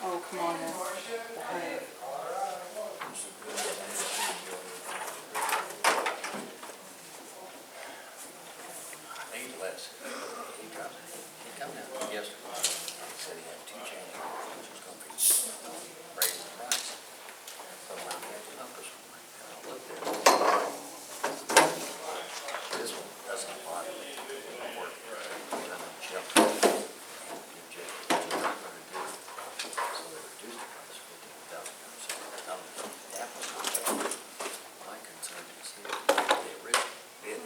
Oh, come on now. Behave. Need less. He come down yesterday. He said he had 2 changes. Which was going to be raising the price. So when I'm making numbers, I looked at it. This one doesn't bother me. I'm working. I'm jumping. And just not going to do it. So they reduced the price $15,000. That was my concern is here. The original bid.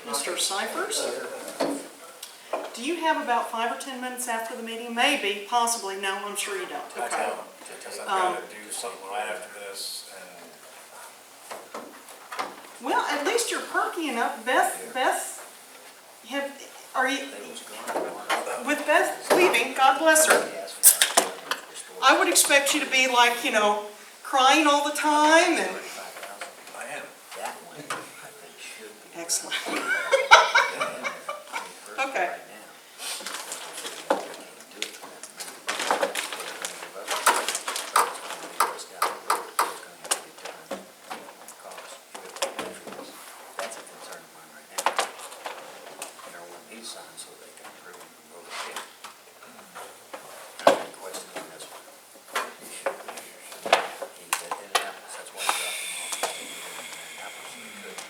Mr. Cyphers? Do you have about 5 or 10 minutes after the meeting? Maybe, possibly. No, I'm sure you don't. I Okay. don't, because I've got to do something right after this, and Well, at least you're perky enough. Beth, are you, with Beth leaving, God bless her, I would expect you to be like, crying all the time and... I am. That one, I think, should be. Excellent. Okay. Okay. That's a concern of mine right now. He's signed so they can approve and go ahead. I have a question on this one. He should be. He's at Indianapolis, that's why he dropped him off. He was in Indianapolis, so he couldn't.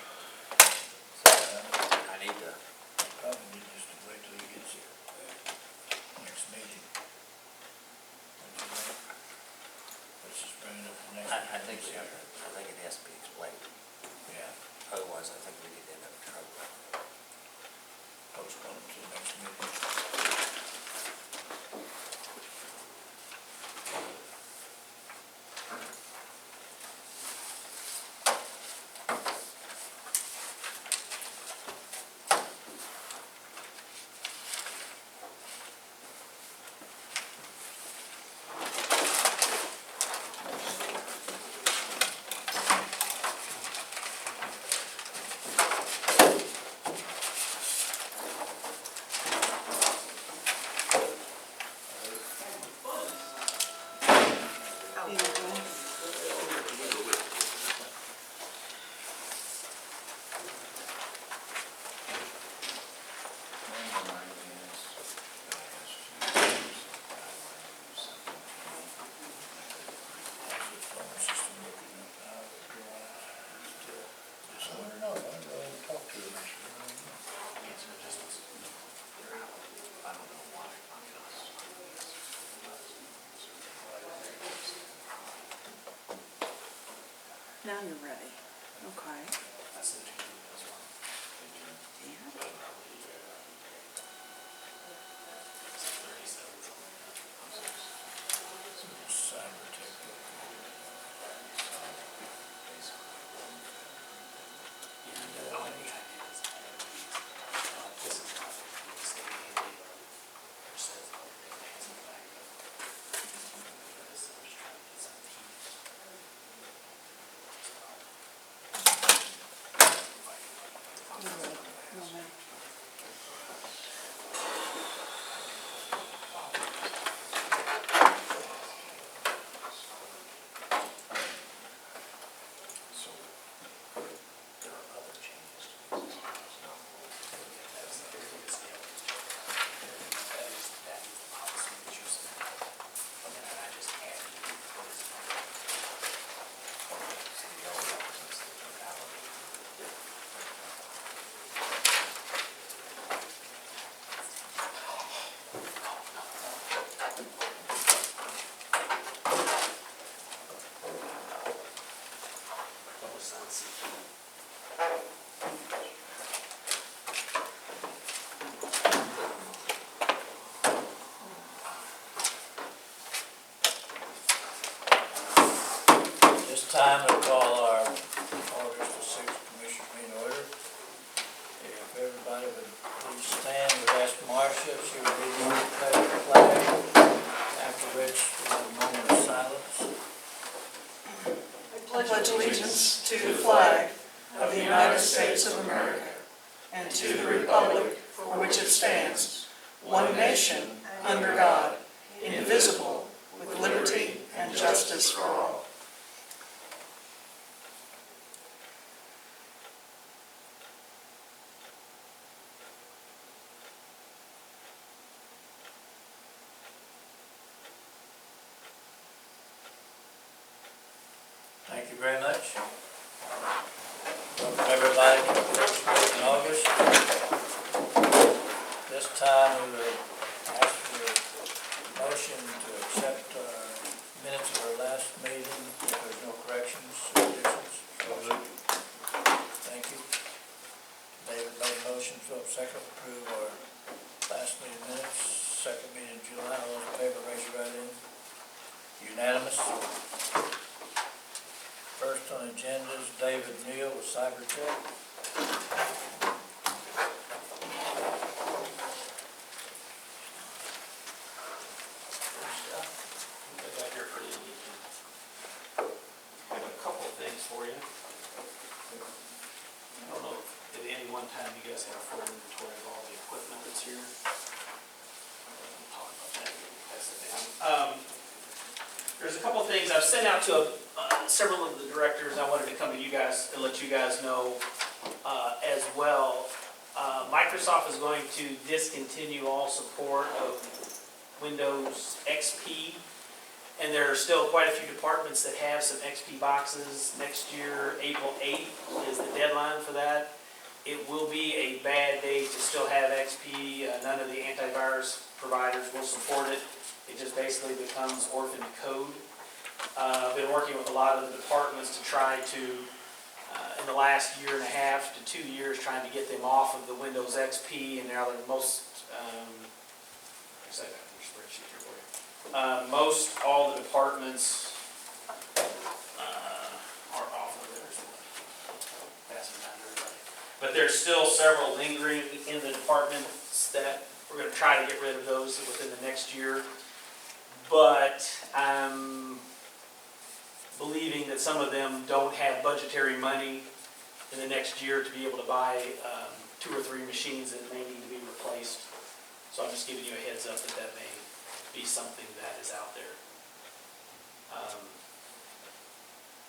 So I need to. Probably need just to wait till he gets here. Next meeting. Let's just bring it up the next. I think we have to, I think it has to be explained. Yeah, Otherwise, I think we could end up in trouble. postpone it to the next meeting. Now you're ready. Okay. Yeah. Cyber tech. You're ready. No, ma'am. So there are other changes to this. This time we'll call our August the 6th Commission meeting order. If everybody would please stand, we'd ask Marcia if she would read the flag, after which we'll have a moment of silence. I pledge allegiance to the flag of the United States of America and to the republic for which it stands, one nation, under God, indivisible, with liberty and justice for all. Thank you very much. Welcome everybody to the first meeting in August. This time we will ask for a motion to accept minutes of our last meeting if there's no corrections or additions. Thank you. David made a motion, Philip second, approve our last meeting minutes, second meeting in July. All those in favor, raise your right hand. Unanimous. First on the agenda is David Neal with Cybertech. Back here for the evening. I have a couple of things for you. I don't know if at any one time you guys have a full inventory of all the equipment that's here. We'll talk about that when we pass it down. There's a couple of things I've sent out to several of the directors. I wanted to come to you guys and let you guys know as well. Microsoft is going to discontinue all support of Windows XP, and there are still quite a few departments that have some XP boxes. Next year, April 8th is the deadline for that. It will be a bad day to still have XP. None of the antivirus providers will support it. It just basically becomes orphan code. I've been working with a lot of the departments to try to, in the last year and a half to 2 years, trying to get them off of the Windows XP, and now they're most, most all the departments are off of theirs. Passing down to everybody. But there's still several lingering in the departments that we're going to try to get rid of those within the next year. But I'm believing that some of them don't have budgetary money in the next year to be able to buy 2 or 3 machines that may need to be replaced. So I'm just giving you a heads up that that may be something that is out there.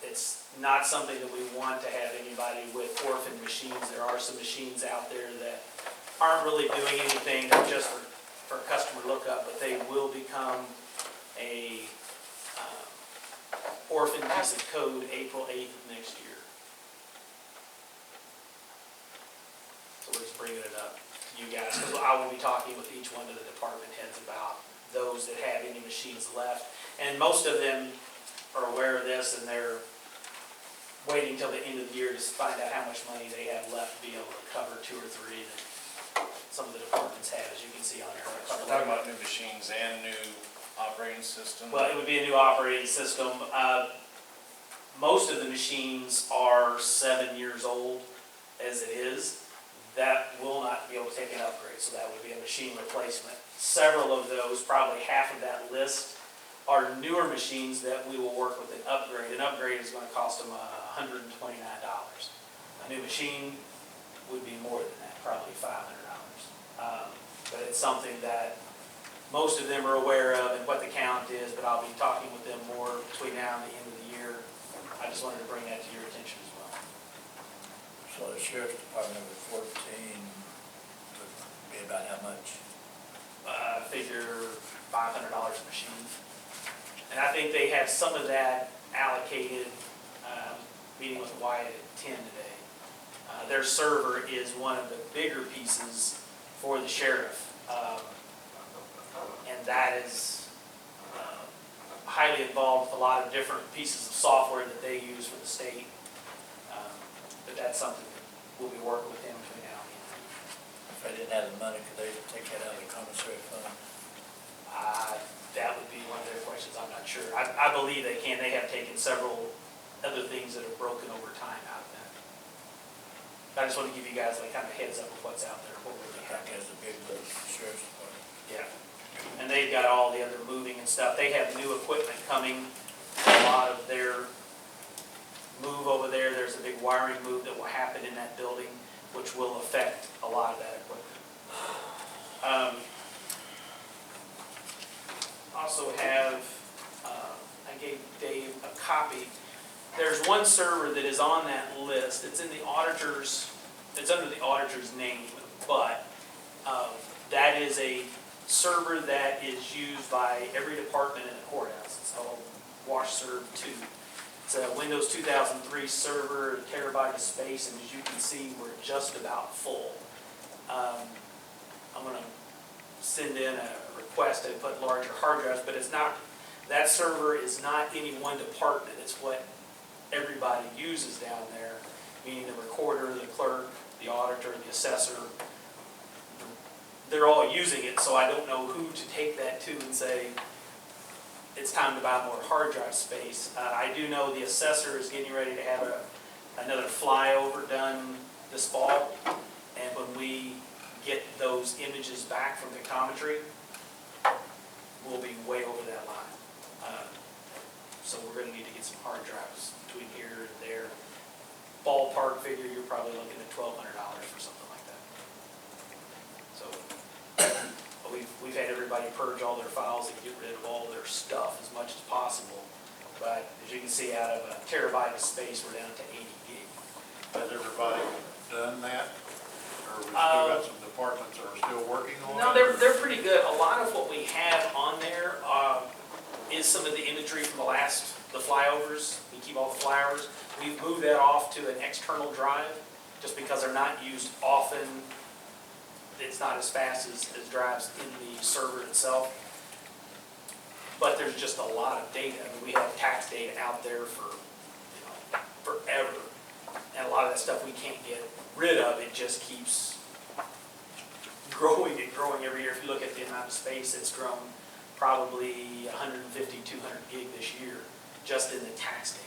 It's not something that we want to have anybody with orphan machines. There are some machines out there that aren't really doing anything, they're just for customer lookup, but they will become a orphan piece of code April 8th of next year. So we're just bringing it up to you guys, because I will be talking with each one of the department heads about those that have any machines left. And most of them are aware of this, and they're waiting till the end of the year to find out how much money they have left to be able to cover 2 or 3 that some of the departments have, as you can see on there. So we're talking about new machines and new operating system? Well, it would be a new operating system. Most of the machines are 7 years old as it is. That will not be able to take an upgrade, so that would be a machine replacement. Several of those, probably half of that list, are newer machines that we will work with an upgrade. An upgrade is going to cost them $129. A new machine would be more than that, probably $500. But it's something that most of them are aware of and what the count is, but I'll be talking with them more between now and the end of the year. I just wanted to bring that to your attention as well. So the sheriff's department number 14 would be about how much? Figure $500 a machine. And I think they have some of that allocated, meeting with Wyatt at 10 today. Their server is one of the bigger pieces for the sheriff. And that is highly involved with a lot of different pieces of software that they use for the state. But that's something that we'll be working with them between now and the end of the year. If they didn't have the money, could they take that out of the commissary fund? That would be one of their questions, I'm not sure. I believe they can. They have taken several other things that have broken over time out of that. I just want to give you guys like kind of a heads up of what's out there, what we're I having. guess the big sheriff's department. Yeah. And they've got all the other moving and stuff. They have new equipment coming. A lot of their move over there, there's a big wiring move that will happen in that building. which will affect a lot of that equipment. Also have, I gave Dave a copy. There's one server that is on that list. It's in the auditor's, it's under the auditor's name, but that is a server that is used by every department in the courthouse. It's called WashServe 2. It's a Windows 2003 server, a terabyte of space, and as you can see, we're just about full. I'm going to send in a request to put larger hard drives, but it's not, that server is not any one department. It's what everybody uses down there, meaning the recorder, the clerk, the auditor, the assessor. They're all using it, so I don't know who to take that to and say, it's time to buy more hard drive space. I do know the assessor is getting ready to have another flyover done this fall, and when we get those images back from pictometry, we'll be way over that line. So we're going to need to get some hard drives between here and there. Ballpark figure, you're probably looking at $1,200 for something like that. So we've had everybody purge all their files and get rid of all their stuff as much as possible. But as you can see, out of a terabyte of space, we're down to 80 gig. Has everybody done that? Or we still got some departments that are still working on it? No, they're pretty good. A lot of what we have on there is some of the imagery from the flyovers. We keep all the flyovers. We've moved that off to an external drive just because they're not used often. It's not as fast as drives in the server itself. But there's just a lot of data. I mean, we have tax data out there for forever. And a lot of that stuff we can't get rid of. It just keeps growing and growing every year. If you look at the amount of space, it's grown probably 150, 200 gig this year just in the tax data.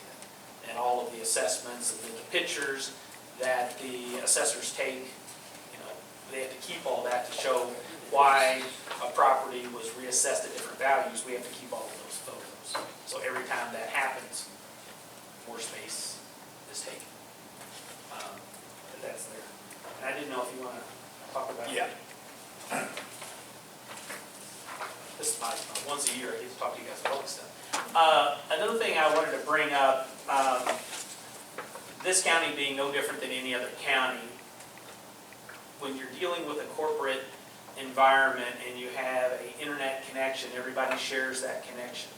And all of the assessments and then the pictures that the assessors take, they have to keep all that to show why a property was reassessed at different values. We have to keep all of those photos. So every time that happens, more space is taken. But that's there. And I didn't know if you want to talk about Yeah. it. This is my, once a year I get to talk to you guys about this stuff. Another thing I wanted to bring up, this county being no different than any other county, when you're dealing with a corporate environment and you have an internet connection, everybody shares that connection.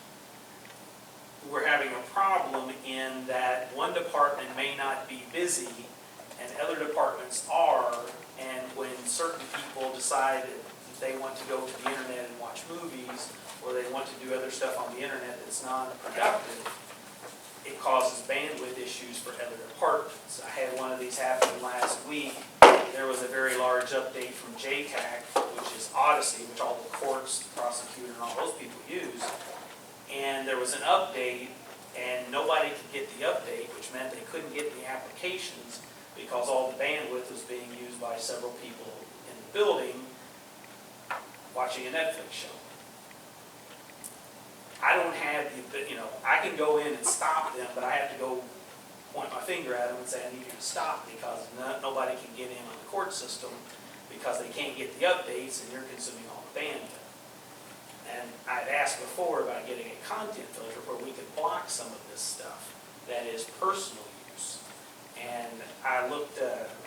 We're having a problem in that one department may not be busy and other departments are, and when certain people decide that they want to go to the internet and watch movies, or they want to do other stuff on the internet that's non-productive, it causes bandwidth issues for other departments. I had one of these happen last week. There was a very large update from JTAC, which is Odyssey, which all the courts, the prosecutor, and all those people use. And there was an update, and nobody could get the update, which meant they couldn't get the applications because all the bandwidth was being used by several people in the building watching a Netflix show. I don't have the, I can go in and stop them, but I have to go point my finger at them and say, I need you to stop because nobody can get in on the court system because they can't get the updates and you're consuming all the bandwidth. And I've asked before about getting a content filter where we could block some of this stuff that is personal use. And I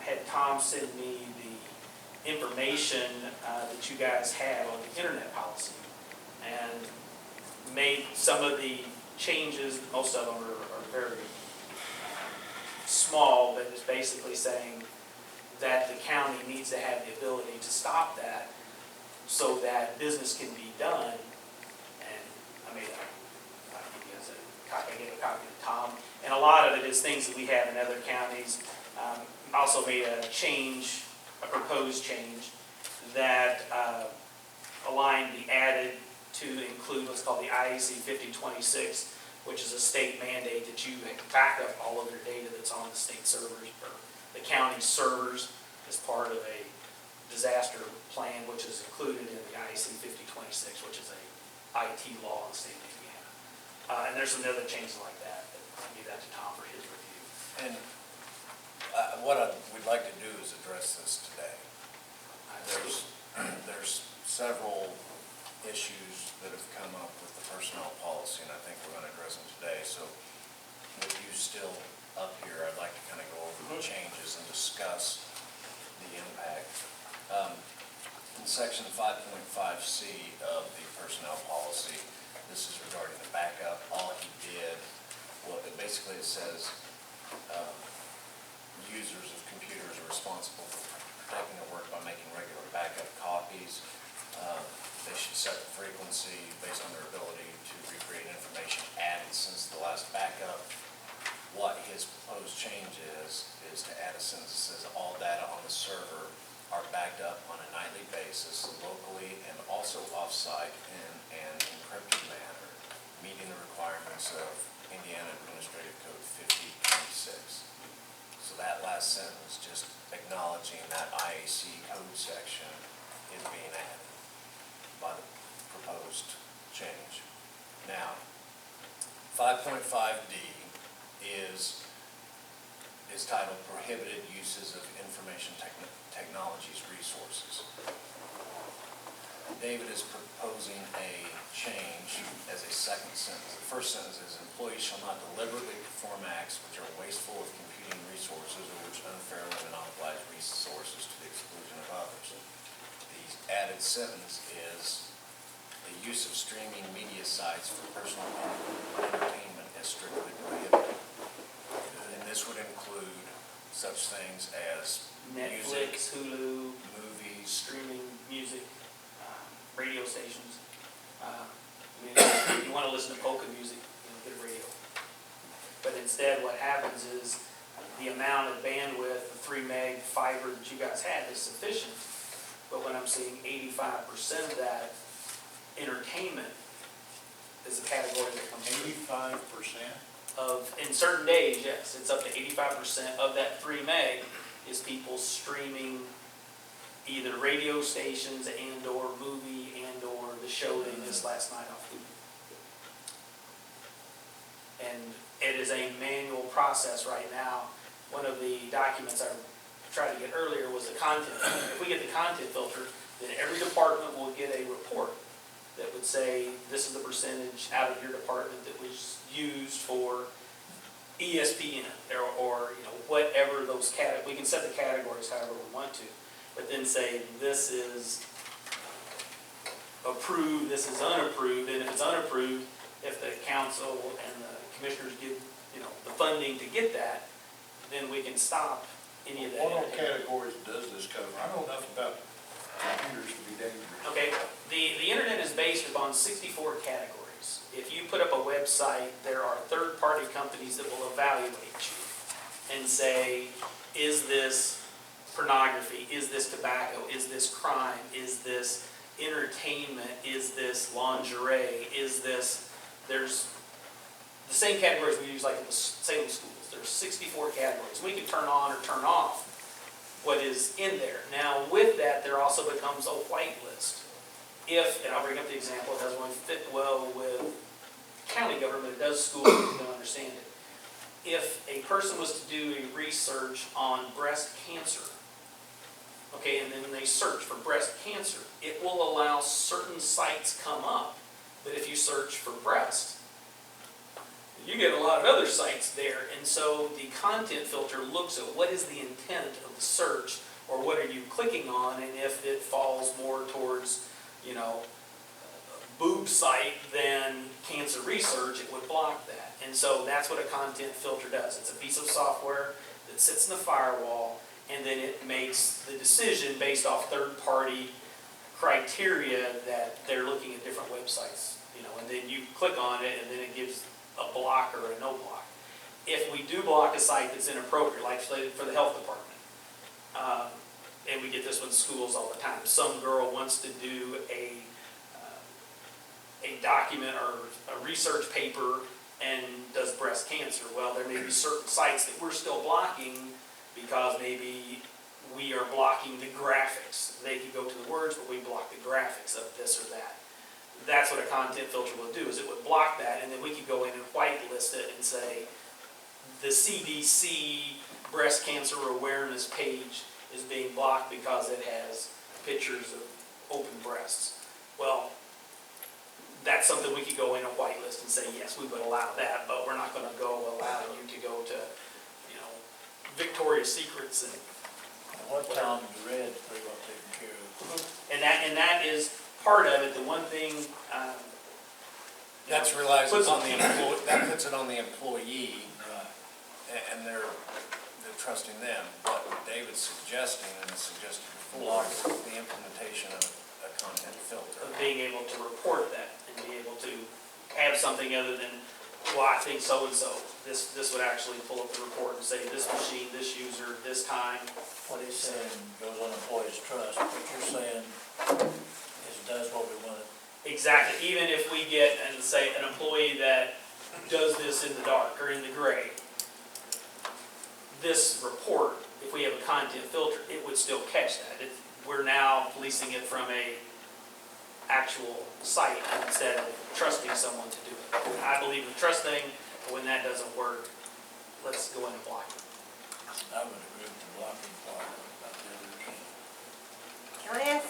had Tom send me the information that you guys have on the internet policy and made some of the changes. Most of them are very small, but it's basically saying that the county needs to have the ability to stop that so that business can be done. And I gave you guys a copy. I gave a copy to Tom. And a lot of it is things that we have in other counties. Also made a proposed change that aligned the added to include what's called the IAC 5026, which is a state mandate that you back up all of your data that's on the state servers or the county servers as part of a disaster plan, which is included in the IAC 5026, which is a IT law in the state of Indiana. And there's some other changes like that. I'll give that to Tom for his review. And what we'd like to do is is address this today. There's several issues that have come up with the personnel policy, and I think we're gonna address them today. So with you still up here, I'd like to kind of go over the changes and discuss the impact. In section 5.5C of the personnel policy, this is regarding the backup. All he did, well, basically it says, users of computers are responsible for protecting their work by making regular backup copies. They should set the frequency based on their ability to recreate information added since the last backup. What his proposed change is to add a sentence that says all data on the server are backed up on a nightly basis locally and also offsite in an encrypted manner, meeting the requirements of Indiana Administrative Code 5026. So that last sentence, just acknowledging that IAC code section is being added by the proposed change. Now, 5.5D is titled Prohibited Uses of Information Technologies Resources. David is proposing a change as a second sentence. The first sentence is, employees shall not deliberately perform acts which are wasteful of computing resources or which unfairly monopolize resources to the exclusion of others. The added sentence is, the use of streaming media sites for personal entertainment is strictly prohibited. And this would include such things as music, Netflix, Hulu, movies, streaming music, radio stations. If you want to listen to polka music, get a radio. But instead what happens is the amount of bandwidth, the 3 meg fiber that you guys had is sufficient. But when I'm seeing 85% of that entertainment is a category that comes in. 85%? In certain days, yes, it's up to 85% of that 3 meg is people streaming either radio stations and or movie and or the show they missed last night off Hulu. And it is a manual process right now. One of the documents I tried to get earlier was the content. If we get the content filter, then every department will get a report that would say, this is the percentage out of your department that was used for ESPN or whatever those we can set the categories however we want to, but then say this is approved, this is unapproved, and if it's unapproved, if the council and the commissioners give the funding to get that, then we can stop any of that. What all categories does this cover? I know enough about computers to be dangerous. Okay, the internet is based upon 64 categories. If you put up a website, there are third-party companies that will evaluate you and say, is this pornography? Is this tobacco? Is this crime? Is this entertainment? Is this lingerie? Is this, there's the same categories we use like in the Salem schools. There's 64 categories. We can turn on or turn off what is in there. Now with that, there also becomes a whitelist. If, and I'll bring up the example, it doesn't really fit well with county government, it does schools, you don't understand it. If a person was to do a research on breast cancer, okay, and then they search for breast cancer, it will allow certain sites come up. But if you search for breast, you get a lot of other sites there. And so the content filter looks at what is the intent of the search, or what are you clicking on, and if it falls more towards, boob site than cancer research, it would block that. And so that's what a content filter does. It's a piece of software that sits in the firewall, and then it makes the decision based off third-party criteria that they're looking at different websites, and then you click on it, and then it gives a block or a no block. If we do block a site that's inappropriate, like for the health department, and we get this with schools all the time, some girl wants to do a document or a research paper and does breast cancer. Well, there may be certain sites that we're still blocking because maybe we are blocking the graphics. They could go to the words, but we block the graphics of this or that. That's what a content filter will do, is it would block that, and then we could go in and whitelist it and say, the CDC breast cancer awareness page is being blocked because it has pictures of open breasts. Well, that's something we could go in a whitelist and say, yes, we would allow that, but we're not gonna go allow you to go to, you know, Victoria's Secrets and What Tom read, pretty well taken care of. And that is part of it. The one thing, That's relies on the employee, that puts it on the employee, Right. and they're trusting them. But what David's suggesting, and suggested before, is the implementation of a content filter. of being able to report that and be able to have something other than, well, I think so-and-so. This would actually pull up the report and say, this machine, this user, this time. What he's saying goes on employees' trust. What you're saying is does what we wanted. Exactly. Even if we get, and say, an employee that does this in the dark or in the gray, this report, if we have a content filter, it would still catch that. We're now policing it from a actual site instead of trusting someone to do it. I believe in the trust thing, but when that doesn't work, let's go in and block it. I would agree with the blocking part about the others. Can I ask,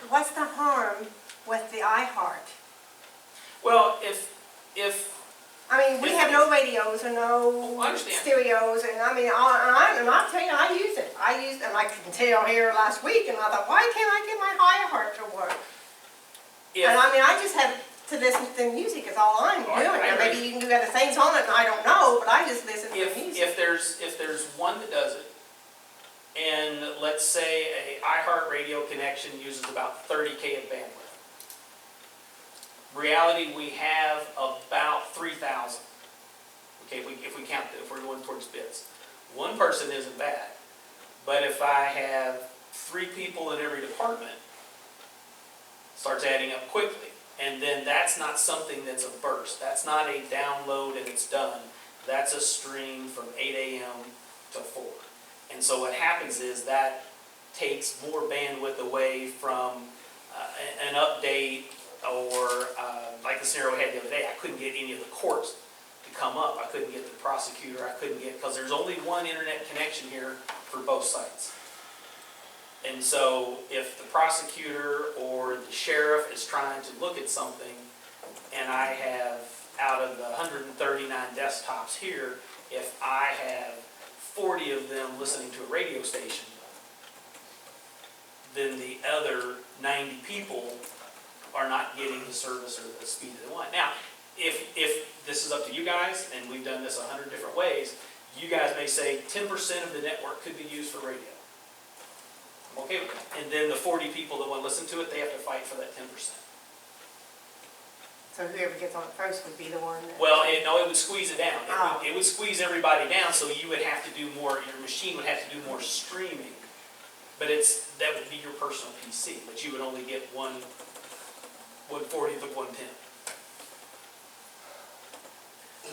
what's the harm with the iHeart? Well, if, I mean, we have no radios or Oh, no I understand. stereos, and I mean, I'll tell you, I use it. And I can tell here last week, and I thought, why can't I get my iHeart to work? if, And I mean, I just have to listen to music is all I'm Oh, I doing. And agree. maybe you can do other things on it, and I don't know, but I just listen to if, music. if there's one that does it, and let's say a iHeartRadio connection uses about 30K of bandwidth. Reality, we have about 3,000. Okay, if we count, if we're going towards bits. One person isn't bad, but if I have 3 people in every department, it starts adding up quickly. And then that's not something that's a burst. That's not a download and it's done. That's a stream from 8 a.m. to 4. And so what happens is that takes more bandwidth away from an update or like the scenario we had the other day. I couldn't get any of the courts to come up. I couldn't get the prosecutor. I couldn't get, because there's only one internet connection here for both sites. And so if the prosecutor or the sheriff is trying to look at something, and I have, out of the 139 desktops here, if I have 40 of them listening to a radio station, then the other 90 people are not getting the service or the speed that they want. Now, if this is up to you guys, and we've done this 100 different ways, you guys may say 10% of the network could be used for radio. I'm okay with that. And then the 40 people that want to listen to it, they have to fight for that 10%. So whoever gets on it first would be the one that... Well, no, it would squeeze it down. Oh. It would squeeze everybody down, so you would have to do more, your machine would have to do more streaming. But that would be your personal PC, but you would only get 1/40th of 1/10.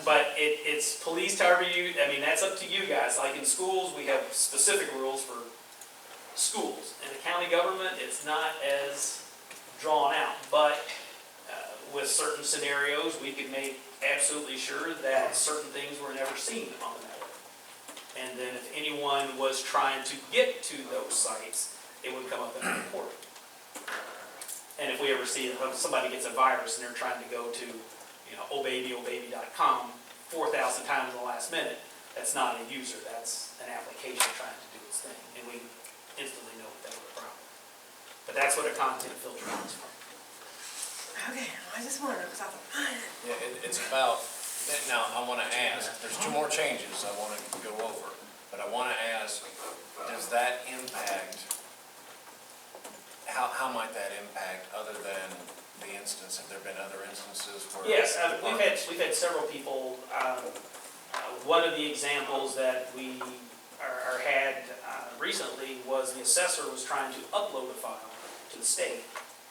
But it's policed however you, I mean, that's up to you guys. Like in schools, we have specific rules for schools. In the county government, it's not as drawn out, but with certain scenarios, we could make absolutely sure that certain things were never seen on the network. And then if anyone was trying to get to those sites, it would come up in a report. And if we ever see if somebody gets a virus and they're trying to go to, obaby.com 4,000 times in the last minute, that's not a user, that's an application trying to do its thing. And we instantly know that was a problem. But that's what a content filter is for. Okay, I just wondered, because I thought, Yeah, it's about, now, I want to ask, there's 2 more changes I want to go over, but I want to ask, does that impact, how might that impact other than the instance, have there been other instances where? Yes, we've had several people. One of the examples that we had recently was the assessor was trying to upload a file to the state.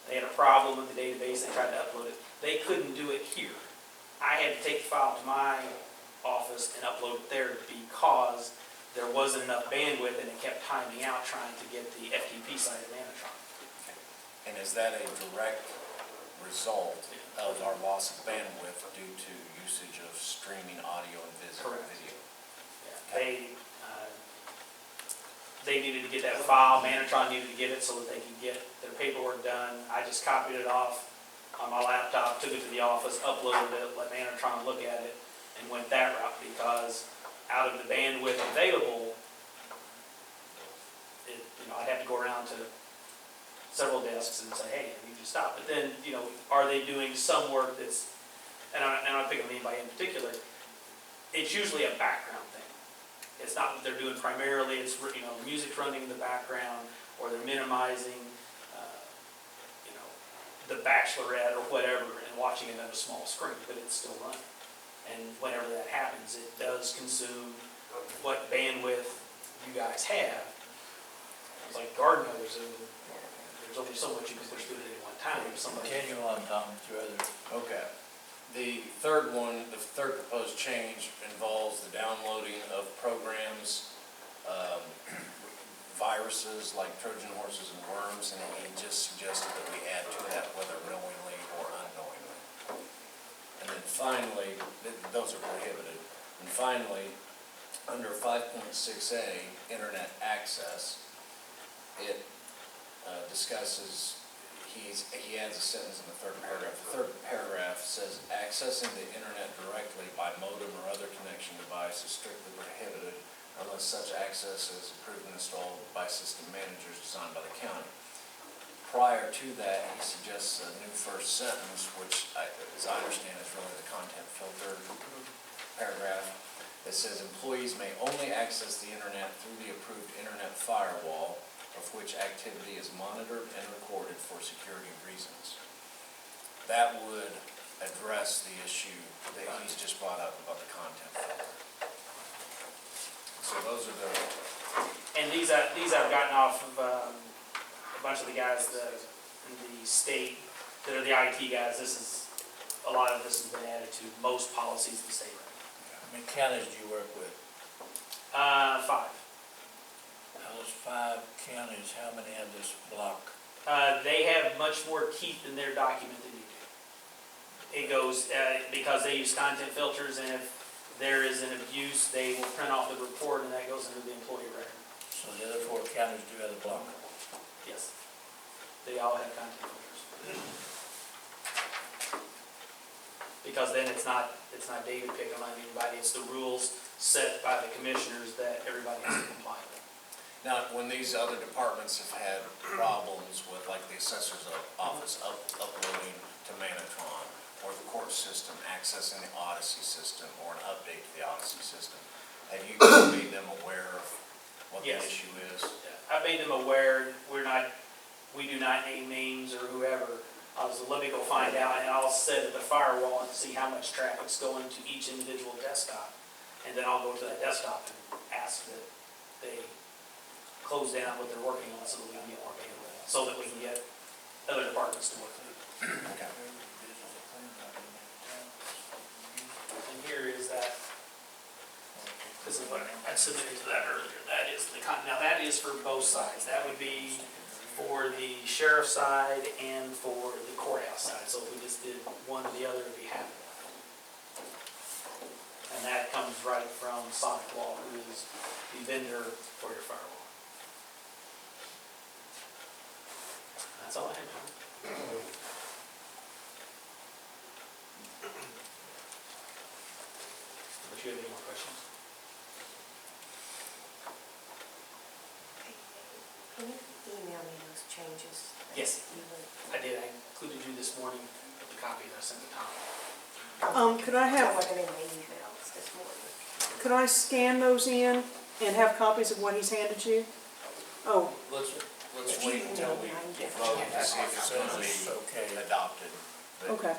They had a problem with the database, they tried to upload it. They couldn't do it here. I had to take the file to my office and upload it there because there wasn't enough bandwidth and it kept timing out trying to get the FTP side of Manatron. And is that a direct result of our loss of bandwidth due to usage of streaming audio and Correct. video? Yeah, they needed to get that file, Manatron needed to get it so that they could get their paperwork done. I just copied it off on my laptop, took it to the office, uploaded it, let Manatron look at it, and went that route, because out of the bandwidth available, I'd have to go around to several desks and say, hey, I need you to stop. But then, are they doing some work that's, and I'm not picking on anybody in particular, it's usually a background thing. It's not what they're doing primarily, it's, music's running in the background, or they're minimizing, The Bachelorette or whatever, and watching it on a small screen, but it's still running. And whenever that happens, it does consume what bandwidth you guys have. It's like garden hose, and there's only so much you can push through it at one time. If somebody, Continue on, Tom, with your other. Okay. The third one, the third proposed change involves the downloading of programs, viruses like Trojan horses and worms, and he just suggested that we add to that whether knowingly or unknowingly. And then finally, those are prohibited. And finally, under 5.6A, Internet Access, it discusses, he adds a sentence in the third paragraph. The third paragraph says, accessing the internet directly by modem or other connection device is strictly prohibited unless such access is approved and installed by system managers designed by the county. Prior to that, he suggests a new first sentence, which, as I understand, is really the content filter paragraph. It says, employees may only access the internet through the approved internet firewall, of which activity is monitored and recorded for security reasons. That would address the issue that he's just brought up about the content filter. So those are the, and these I've gotten off of a bunch of the guys in the state that are the IT guys. A lot of this has been added to most policies in the state. How many counties do you work with? 5. Those 5 counties, how many have this block? They have much more teeth in their document than you do. It goes, because they use content filters, and if there is an abuse, they will print off the report, and that goes into the employee record. So the other 4 counties do have the block? Yes. They all have content filters. Because then it's not David picking on anybody, it's the rules set by the commissioners that everybody has to comply with. now, when these other departments have had problems with, like the assessor's office uploading to Manatron, or the court system accessing the Odyssey system, or an update to the Odyssey system, have you made them aware of what the Yes. issue is? I've made them aware, we do not name names or whoever. So let me go find out, and I'll set at the firewall and see how much traffic's going to each individual desktop. And then I'll go to that desktop and ask that they close down what they're working on so that we can get more bandwidth, so that we can get other departments to work with it. Okay. And here is that, this is what I submitted to that earlier. That is now that is for both sides. That would be for the sheriff's side and for the courthouse side. So if we just did one or the other, it'd be half. And that comes right from Sonic Wall, who is the vendor for your firewall. That's all I have, John. If you have any more questions. Can you email me those changes? Yes. You would. I did. I included you this morning with the copy that I sent to Tom. Could I I have, wasn't in my emails this morning. could I scan those in and have copies of what he's handed you? Oh, Let's If wait you until email we me, I can get vote it. to see if it's going to It's okay. be adopted. But- okay.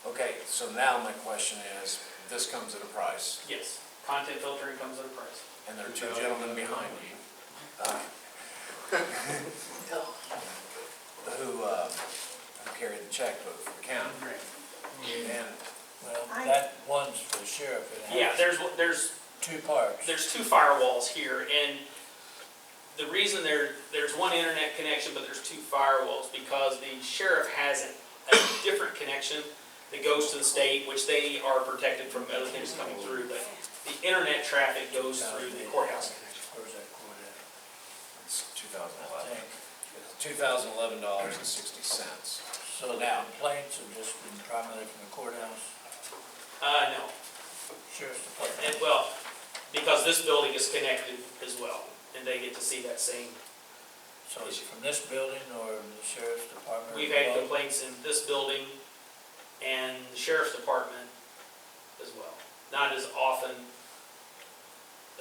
Okay, so now my question is, this comes at a price, Yes. Content filtering comes at a price. and there are 2 gentlemen behind you who carry the checkbook for the county. And Well, I- that one's for the sheriff. It has Yeah, there's 2 parts. There's 2 firewalls here, and the reason there's one internet connection, but there's 2 firewalls, because the sheriff has a different connection that goes to the state, which they are protected from other things coming through, but The internet traffic goes through the courthouse connection. Where's that quote at? It's 2011. Tank. It's $2,011.60. So the complaints have just been primarily from the courthouse, No, sheriff's department. and well, because this building is connected as well, and they get to see that same. So is it from this building or the sheriff's department? We've had complaints in this building and the sheriff's department as well. Not as often,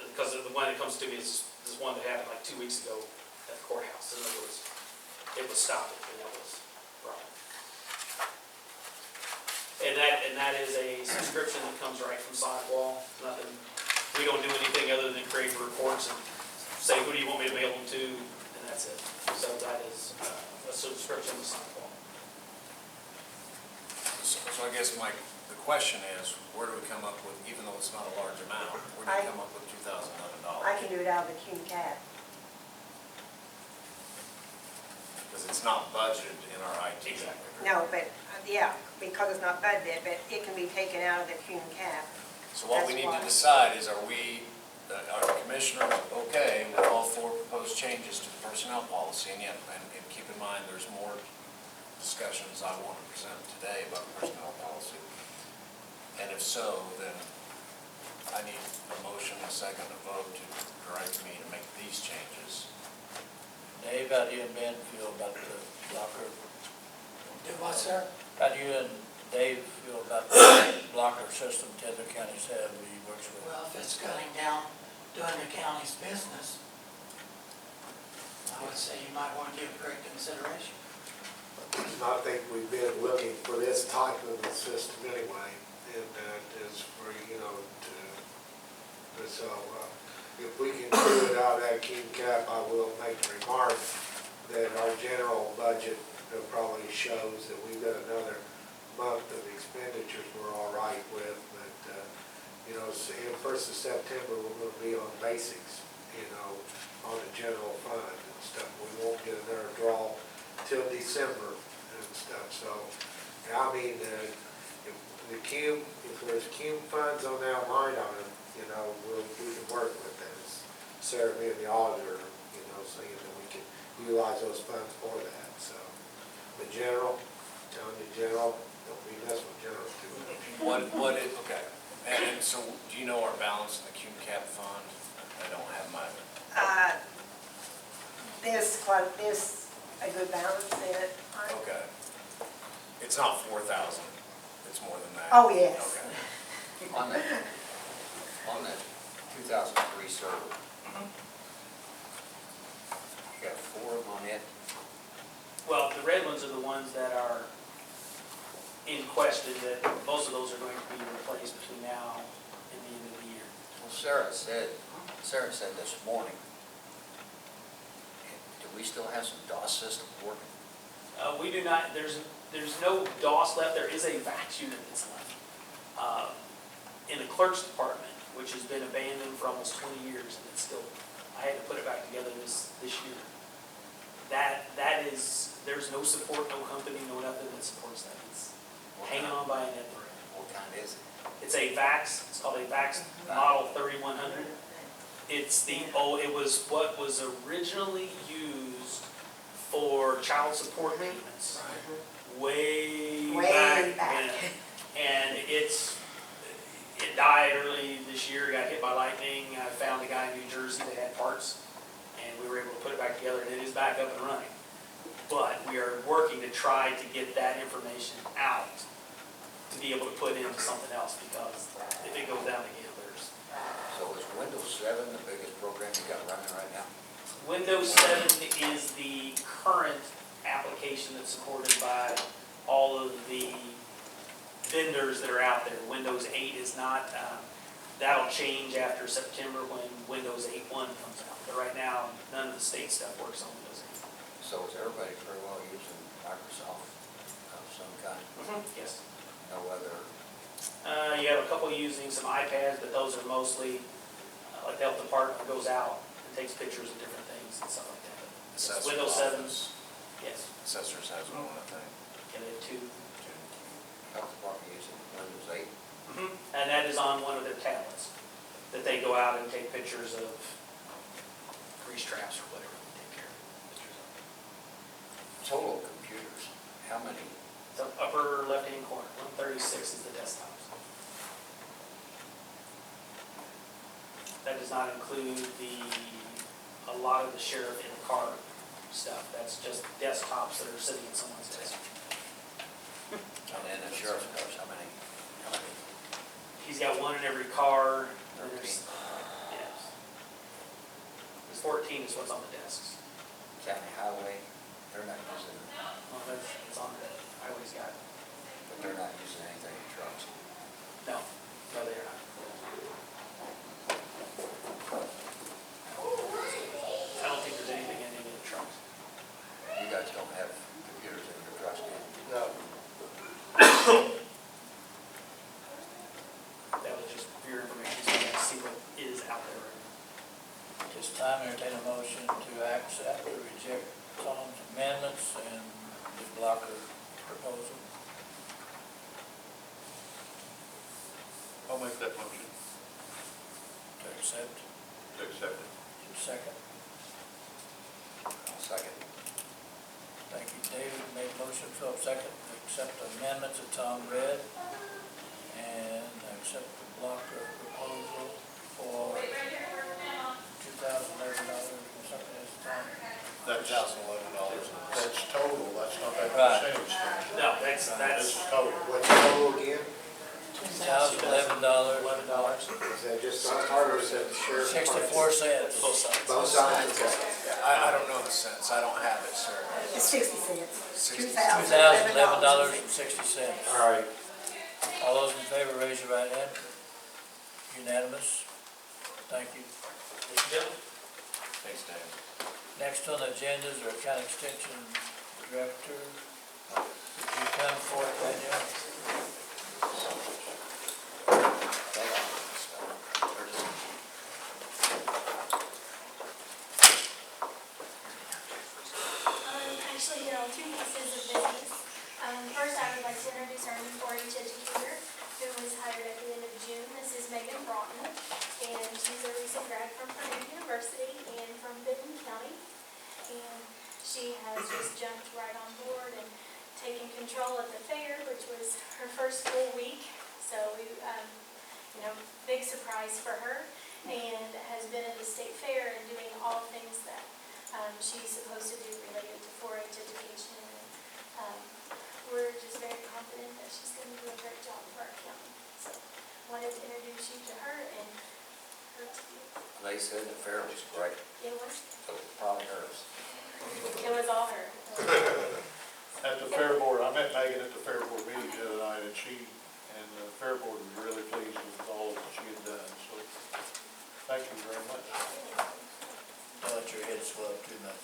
because the one that comes to me is one that happened like 2 weeks ago at the courthouse. In other words, it was stopped, and that was wrong. And that is a subscription that comes right from Sidewall. Nothing, we don't do anything other than create reports and say, who do you want me to mail them to, and that's it. So that is a subscription to Sidewall. So I guess the question is, where do we come up with, even though it's not a large amount, where do we come up with $2,011? I can do it out of the Cume Cap. Because it's not budgeted in our IT. Exactly. No, but, yeah, because it's not budgeted, but it can be taken out of the Cume Cap. So what we That's need to why. decide is, are the commissioners okay with all 4 proposed changes to the personnel policy? And yet, and keep in mind, there's more discussions I want to present today about the personnel policy. And if so, then I need a motion, a second, a vote to direct me to make these changes. Dave, how do you and Ben feel about the blocker? Do what, sir? How do you and Dave feel about the blocker system Tether County's have that he works with? Well, if it's cutting down, doing the county's business, I would say you might want to give it great consideration. I think we've been looking for this type of a system anyway, and that is for, so, if we can do it out of that Cume Cap, I will make a remark that our general budget probably shows that we've got another month of expenditures we're all right with, but, in 1st of September, we're gonna be on basics, on the general fund and stuff. We won't get another draw till December and stuff, so, I mean, if there's Cume funds on that line item, we can work with this. Sarah being the auditor, saying that we can utilize those funds for that, so. The general, telling you general, don't be messing with general too much. Okay. And so, do you know our balance in the Cume Cap fund? I don't have mine. There's a good balance in it. Okay. It's not 4,000, it's more than that? Oh, yes. Okay. On that 2003 server, you got 4 of them on it. Well, the red ones are the ones that are in question, that most of those are going to be replaced between now and the end of the year. Well, Sarah said this morning, do we still have some DOS systems working? We do not, there's no DOS left, there is a VAX unit that's left. In the clerk's department, which has been abandoned for almost 20 years, and it's still, I had to put it back together this year. That is, there's no support, no company, no nothing that supports that. It's hanging on by a net thread. What kind is it? It's a VAX, it's called a VAX Model 3100. It was what was originally used for child support maintenance. Way back when. And it died early this year, got hit by lightning. I found a guy in New Jersey that had parts, and we were able to put it back together, and it is back up and running. But we are working to try to get that information out to be able to put into something else, because if it goes down again, there's... So is Windows 7 the biggest program you got running right now? Windows 7 is the current application that's supported by all of the vendors that are out there. Windows 8 is not. That'll change after September when Windows 8.1 comes out. But right now, none of the state stuff works on Windows 8. So is everybody pretty well using Microsoft of some kind? Yes. No other? You have a couple using some iPads, but those are mostly, like the health department goes out and takes pictures of different things and stuff like that. Assessor's Windows 7, office. yes. Assessors has one, I think. And they have 2. Health department using Windows 8? And that is on one of their tablets. that they go out and take pictures of grease traps or whatever they take care of. Total computers, how many? The upper left-hand corner, 136 is the desktops. That does not include a lot of the sheriff in the car stuff. That's just desktops that are sitting in someone's desk. And then the sheriff's cars, how many? He's got one in every car. and 13. there's- Yes. There's 14 is what's on the desks. County highway, they're not using, Well, it's on the highways guy. but they're not using anything in trucks. No, they are not. I don't think there's anything in any of the trucks. You guys don't have computers in your trucks, do you? No. That was just for your information, so you guys see what is out there right now. This time, entertain a motion to accept or reject Tom's amendments and the blocker proposal. I'll make that motion To accept, to accept it. second. I'll second. Thank you, David, made motion, Philip second, to accept the amendments that Tom read and accept the blocker proposal for $2,011 or something at the time. That's $1,011. That's total, that's not that Right. percentage thing. No, that's This is total. What's the total again? $2,011. $11. Is that just on Carter said the sheriff? 64 cents. Both sides. Both sides, okay. I don't know the cents, I don't have it, sir. It's 60 cents. $2,011.60. All right. All those in favor, raise your right hand. Unanimous. Thank you. Thanks, Dave. Next on the agenda is our county extension director. Could you come forward, Danielle? Actually, there are two pieces of business. First, I would like to introduce our new 4-H educator who was hired at the end of June. This is Megan Broughton, and she's a recent grad from Purdue University and from Benton County. And she has just jumped right on board and taken control at the fair, which was her first full week. So we, big surprise for her, and has been at the state fair and doing all things that she's supposed to do related to 4-H education. And we're just very confident that she's going to do a great job for our county. So wanted to introduce you to her and her to you. They said the fair was great, It was so it's probably hers. all her. At the fair board, I met Megan at the fair board meeting the other night, and the fair board was really pleased with all that she had done, so thank you very much. Don't let your head swell up too much.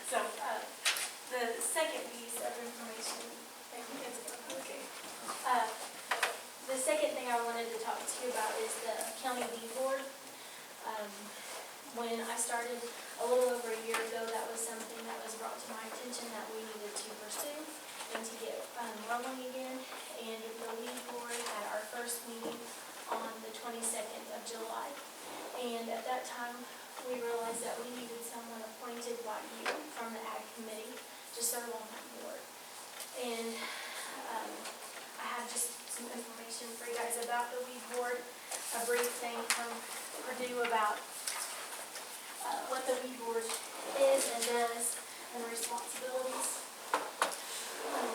So the second piece of information, okay. The second thing I wanted to talk to you about is the county lead board. When I started a little over a year ago, that was something that was brought to my attention that we needed to pursue and to get rolling again. And the lead board had our first meeting on the 22nd of July. And at that time, we realized that we needed someone appointed by you from the Ag Committee to serve on that board. And I have just some information for you guys about the lead board, a brief thing from Purdue about what the lead board is and does and responsibilities.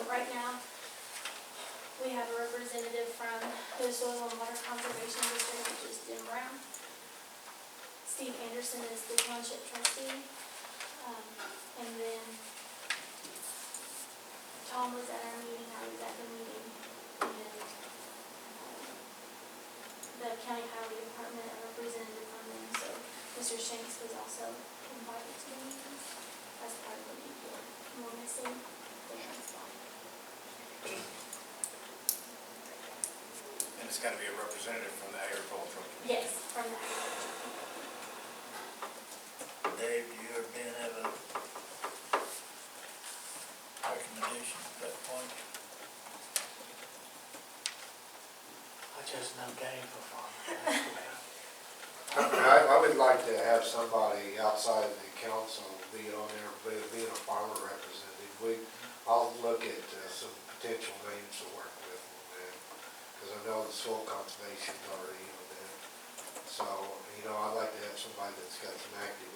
Right now, we have a representative from the Soil and Water Conservation District, which is Jim Brown. Steve Anderson is the township trustee. And then Tom was at our meeting, I was at the meeting. And the county highway department, a representative from them, so Mr. Shanks was also invited to the meeting as part of the lead board. And we're missing the spot. And it's got to be a representative from the agricultural community. Yes, from the agriculture. Dave, do you or Ben have a recommendation at that point? I just know Dave will follow. I would like to have somebody outside of the council be on there, being a farmer representative. I'll look at some potential names to work with on that, because I know the soil conservation's already on that. So, I'd like to have somebody that's got some active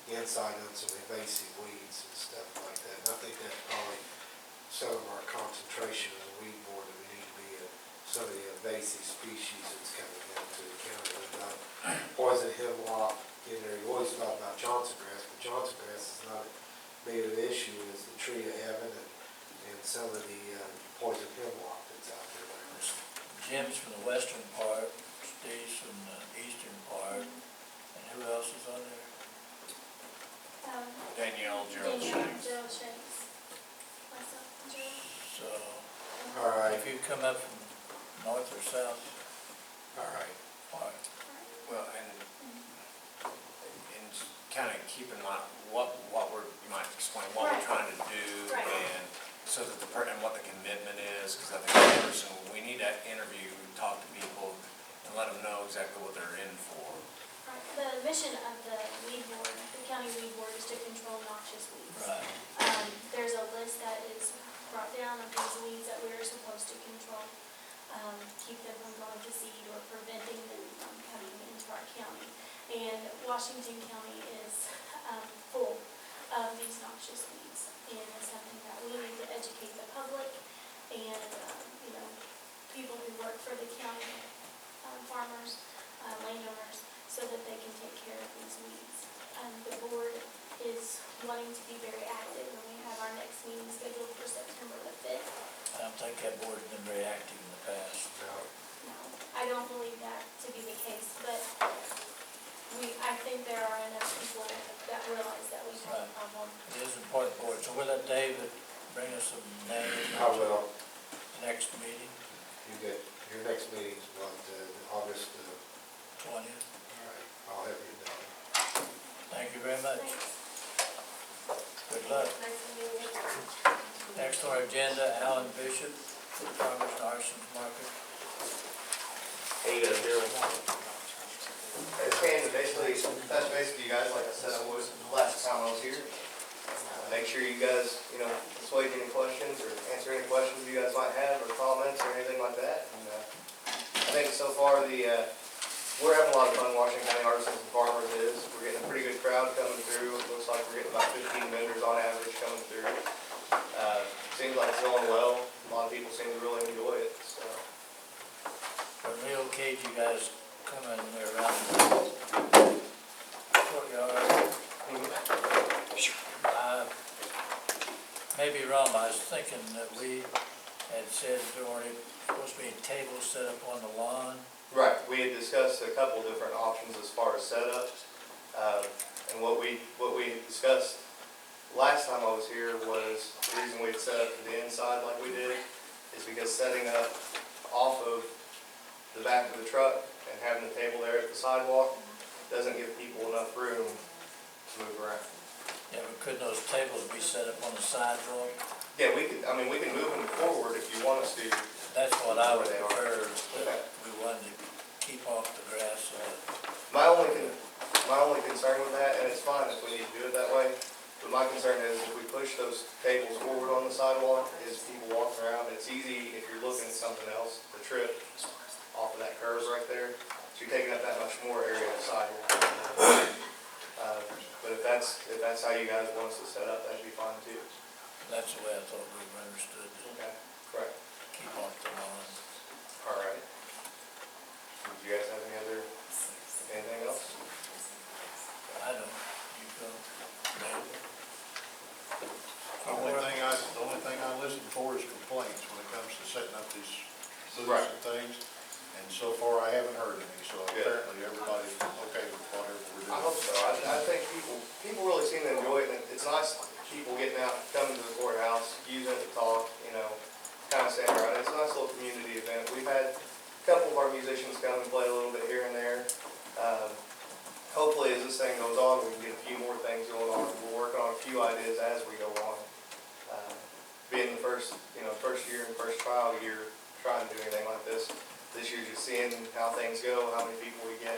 insight on some invasive weeds and stuff like that. And I think that's probably some of our concentration of the weed board, that we need to be at some of the invasive species that's coming into the county. We've got poison hemlock in there. You always talk about Johnson grass, but Johnson grass is not as big of an issue as the tree of heaven and some of the poison hemlock that's out there. Jim's from the western part, Steve's from the eastern part, and who else is on there? Danielle, Gerald Danielle, Shanks. Gerald Shanks, myself, and Gerald. So, All right. if you come up from north or south All right. part, Well, and kind of keep in mind what you might explain what we're Right. trying to do, Right. and so that and what the commitment is, because I think the person, we need to interview, talk to people, and let them know exactly what they're in for. Right. The mission of the weed board, the county weed board, is to control noxious weeds. right? There's a list that is brought down of these weeds that we're supposed to control, keep them from going to seed or preventing them from coming into our county. And Washington County is full of these noxious weeds, and it's something that we need to educate the public and, people who work for the county, farmers, landowners, so that they can take care of these weeds. The board is wanting to be very active, and we have our next meeting scheduled for September the 5th. I don't think that board's been very active in the past. No, I don't believe that to be the case, but I think there are enough people that realize that we have a problem. It is an important board, so we'll let David bring us some names. I will. Next meeting, Your next meeting's what, August 20th. all right, I'll have you know. Thank you very much. Thanks. Good luck. Nice to meet you. Next on our agenda, Alan Bishop, Farmers and Artisans Market. Hey, you guys doing? I just came to basically touch base with you guys like I said I would last time I was here. Make sure you guys, assuage any questions or answer any questions you guys might have or comments or anything like that. And I think so far we're having a lot of fun. Washington County Artisans and Farmers is. We're getting a pretty good crowd coming through. It looks like we're getting about 15 vendors on average coming through. Seems like it's going well. A lot of people seem to really enjoy it. So. When we okayed you guys coming around the courtyard, I may be wrong, but I was thinking that we had said there were supposed to be tables set up on the lawn. Right, we had discussed a couple different options as far as setup. And what we had discussed last time I was here was the reason we had set up to the inside like we did is because setting up off of the back of the truck and having the table there at the sidewalk doesn't give people enough room to move around. Yeah, but couldn't those tables be set up on the sidewalk? Yeah, we can move them forward if you want us to. That's what I would Where they are. prefer, Okay. but we wanted to keep off the grass. My only concern with that, and it's fine if we need to do it that way, but my concern is if we push those tables forward on the sidewalk, is people walking around, it's easy if you're looking at something else to trip off of that curve right there. So you're taking up that much more area of sidewalk. But if that's how you guys want us to set up, that'd be fine too. That's the way I thought we understood it. Okay, correct. Keep off the lawn. All right. Do you guys have anything else? I don't, you go. David? The only thing I listen for is complaints when it comes to setting up these booths Right. and things. And so far, I haven't heard any, so Good. apparently everybody's okay with whatever we're I doing. hope so. I think people really seem to enjoy it, and it's nice, people getting out, coming to the courthouse, using it to talk, kind of standing around. It's a nice little community event. We've had a couple of our musicians come and play a little bit here and there. Hopefully, as this thing goes on, we can get a few more things going on. We're working on a few ideas as we go on. Being the first year and first trial year, trying to do anything like this. This year, just seeing how things go, how many people we get,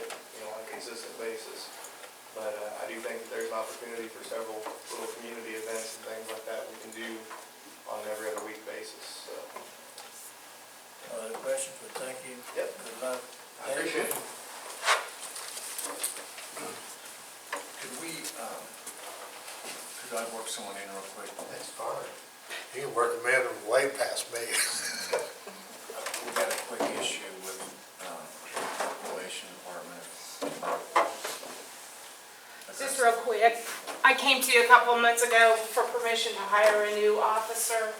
opportunity for several little community events and things like that we can do on an every other week basis, so. Other questions? Well, thank you. Yep. Good luck. I appreciate it. Could I work someone in real quick? That's fine. You can work a man way past me. We've got a quick issue with the relation department. Just real quick, I came to you a couple of months ago for permission to hire a new officer.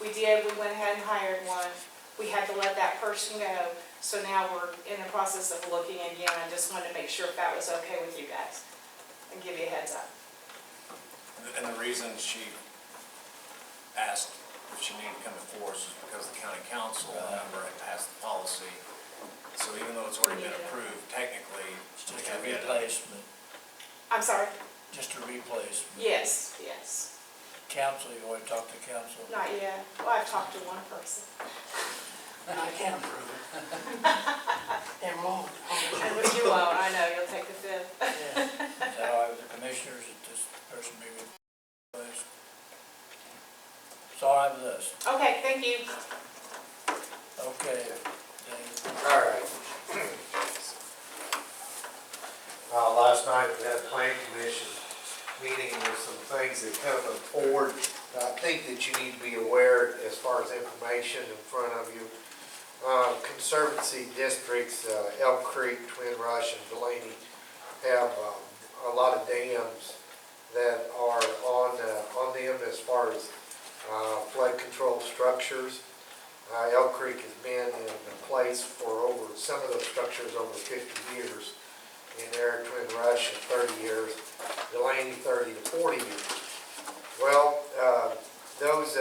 We did, we went ahead and hired one. We had to let that person go, so now we're in the process of looking again. I just wanted to make sure if that was okay with you guys and give you a heads up. And the reason she asked if she needed to come before us is because the county council member had passed the policy. So even though it's already been approved, technically, It's just they a have yet to. replacement, I'm sorry? just a replacement. Yes, yes. Council, you want to talk to council? Not yet. Well, I've talked to one person. I can't approve it. They won't. And what you won't, I know, you'll take the fifth. Yeah. Is that all right with the commissioners, that this person be replaced? It's all right with us. Okay, thank you. Okay. Dave. All right. Last night we had a plan commission meeting with some things that come forward. I think that you need to be aware as far as information in front of you. Conservancy districts, Elk Creek, Twin Rush, and Delaney have a lot of dams that are on them as far as flood control structures. Elk Creek has been in place for some of those structures over 50 years. In there, Twin Rush in 30 years, Delaney 30 to 40 years. Well, those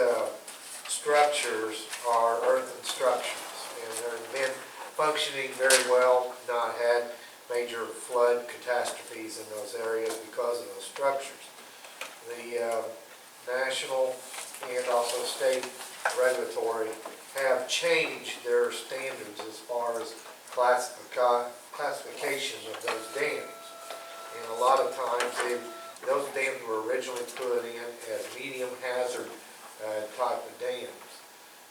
structures are earthen structures, and they've been functioning very well, not had major flood catastrophes in those areas because of those structures. The national and also state regulatory have changed their standards as far as classification of those dams. And a lot of times, those dams were originally put in as medium hazard type of dams.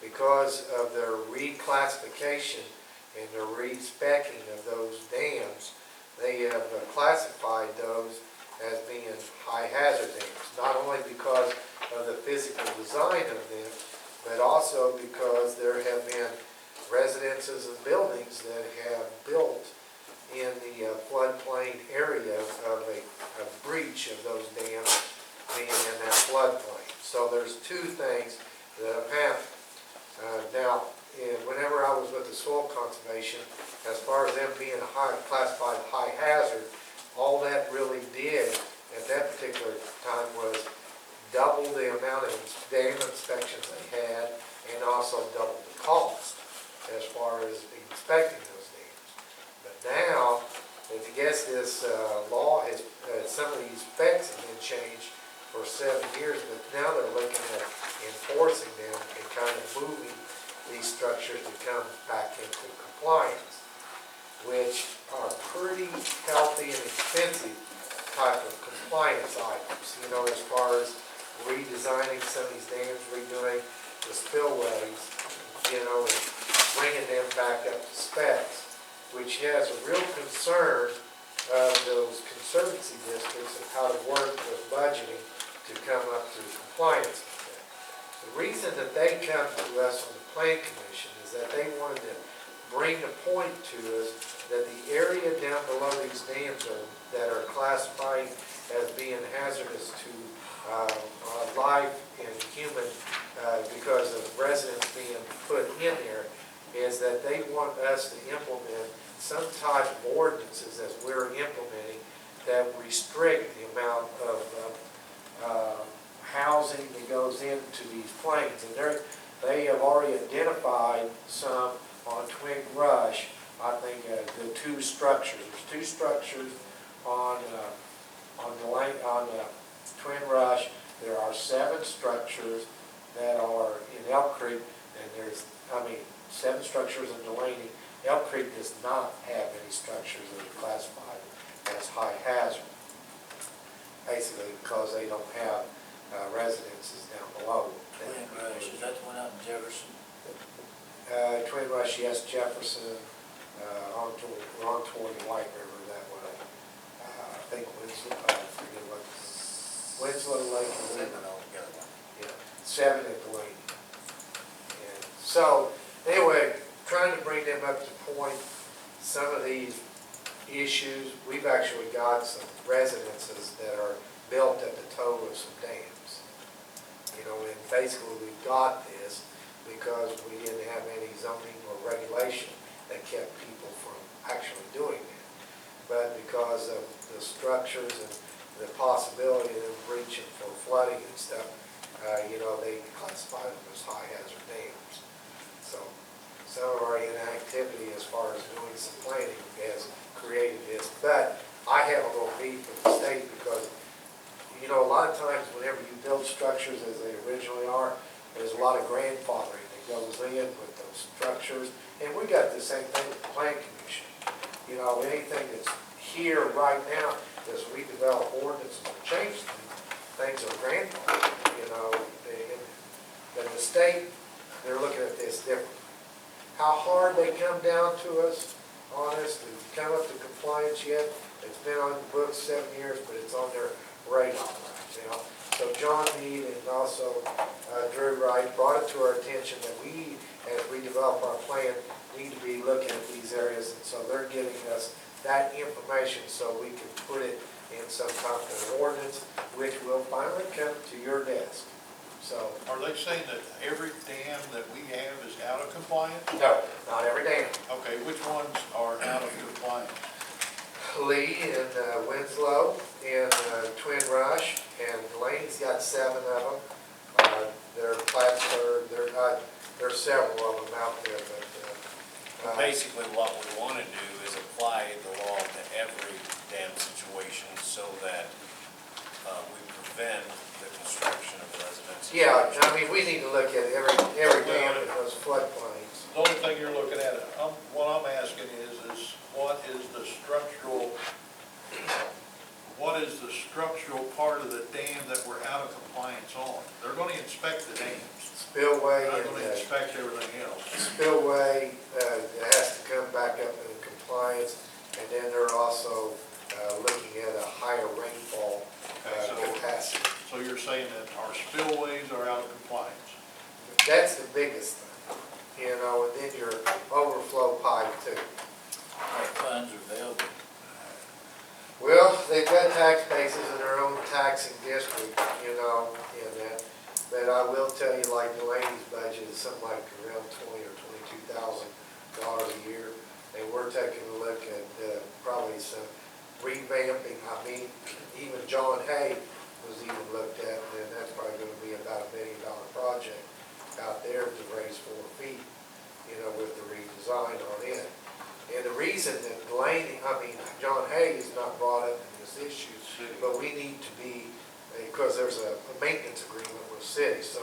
Because of their reclassification and their re-specking of those dams, they have classified those as being high hazard dams, not only because of the physical design of them, but also because there have been residences and buildings that have built in the floodplain area of a breach of those dams being in that floodplain. So there's two things that have happened. Now, whenever I was with the soil conservation, as far as them being classified high hazard, all that really did at that particular time was double the amount of dam inspections they had and also double the cost as far as inspecting those dams. But now, I guess this law has, some of these specs have been changed for 7 years, but now they're looking at enforcing them and kind of moving these structures to come back into compliance, which are pretty healthy and expensive type of compliance items, you know, as far as redesigning some of these dams, redoing the spillways, you know, and bringing them back up to specs, which has a real concern of those conservancy districts and how to work with budgeting to come up to compliance with that. The reason that they come to us from the Plan Commission is that they wanted to bring the point to us that the area down below these dams that are classified as being hazardous to life and human because of residents being put in there, is that they want us to implement some type of ordinances as we're implementing that restrict the amount of housing that goes into these plains. And they have already identified some on Twin Rush. I think the two structures. There's two structures on Twin Rush. There are 7 structures that are in Elk Creek, and there's 7 structures in Delaney. Elk Creek does not have any structures that are classified as high hazard. A basically because they don't have residences down below. Twin Rush, is that the one out in Jefferson? Twin Rush, yes, Jefferson, on toward the White River that way. I think Winslow, I forget what, Winslow Lake. Seven altogether. Yeah, 7 at the lake. And so, anyway, trying to bring them up to point, some of these issues, we've actually got some residences that are built at the toe of some dams. You know, and basically we got this because we didn't have any zoning or regulation that kept people from actually doing it. But because of the structures and the possibility of them breaching for flooding and stuff, you know, they classify them as high hazard dams. So some of our inactivity as far as doing some planning has created this. But I have a little beef with the state because, you know, a lot of times whenever you build structures as they originally are, there's a lot of grandfathering that goes in with those structures. And we got the same thing with the Plan Commission. You know, anything that's here right now, as we develop ordinances or change things are grandfathered, you know. And the state, they're looking at this differently. How hard they come down to us on this to come up to compliance yet, it's been on the books 7 years, but it's on their radar, you know. So John Mead and also Drew Wright brought it to our attention that we, as we develop our plan, need to be looking at these areas, and so they're giving us that information so we can put it in some type of ordinance, which will finally come to your desk. So, Are they saying that every dam that we have is out of compliance? no, not every dam. Okay, which ones are out of compliance? Lee and Winslow and Twin Rush, and Delaney's got 7 of them. They're Plattsburgh, there's several of them out there, but Basically, what we want to do is apply the law to every dam situation so that we prevent the construction of residential. yeah, I mean, we need to look at every dam in those floodplains. The only thing you're looking at, what I'm asking is what is the structural part of the dam that we're out of compliance on? They're going to inspect the dams. Spillway They're not and going to inspect everything else. spillway has to come back up in compliance, and then they're also looking at a higher rainfall capacity. So you're saying that our spillways are out of compliance? That's the biggest thing, you know, and then your overflow pipe too. What funds are available? Well, they've got tax bases in their own taxing district, you know, in that. But I will tell you, like Delaney's budget is something like around $20,000 or $22,000 a year. And we're taking a look at probably some revamping. I mean, even John Hay was even looked at, and that's probably going to be about $1 million project out there to raise 4 feet, you know, with the redesign on it. And the reason that John Hay is not brought up in this issue, but we need to be, because there's a maintenance agreement with city. So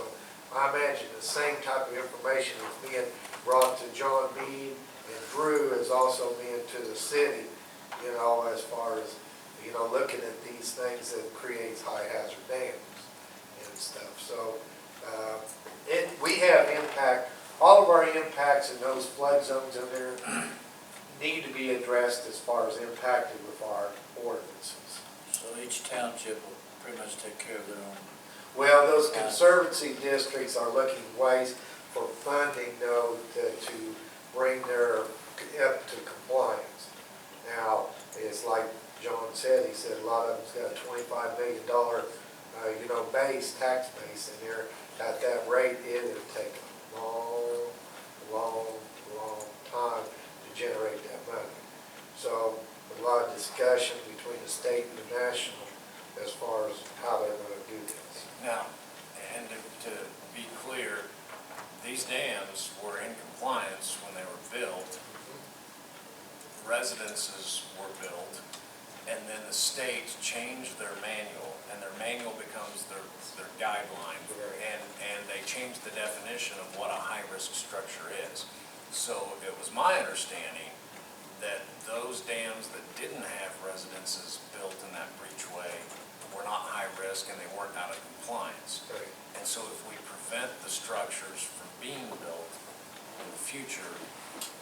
I imagine the same type of information is being brought to John Mead, and Drew is also being to the city, you know, as far as, you know, looking at these things that creates high hazard dams and stuff. So we have impact, all of our impacts in those flood zones in there need to be addressed as far as impacted with our ordinances. So each township will pretty much take care of their own. Well, those conservancy districts are looking ways for funding, though, to bring their up to compliance. Now, it's like John said, he said a lot of them's got a $25 million, you know, tax base in there. At that rate, it'll take a long time to generate that money. So, a lot of discussion between the state and the national as far as how they're going to do this. Now, and to be clear, these dams were in compliance when they were built. Residences were built, and then the state changed their manual, and their manual becomes their guideline, and they changed the definition of what a high-risk structure is. So it was my understanding that those dams that didn't have residences built in that breachway were not risk and they weren't out of compliance. And so if we prevent the structures from being built in the future,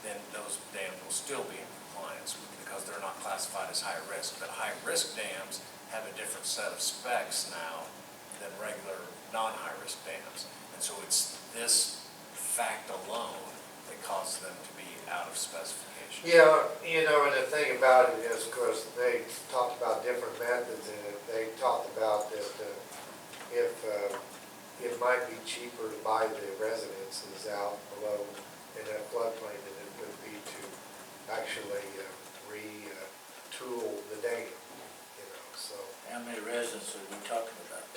then those dams will still be in compliance because they're not classified as high risk. But high-risk dams have a different set of specs now than regular non-high-risk dams. And so it's this fact alone that causes them to be out of specification. Yeah, you know, and the thing about it is, of course, they talked about different methods in it. They talked about that if it might be cheaper to buy the residences out below in that floodplain than it would be to actually retool the dam, you know, so. How many residents are we talking about?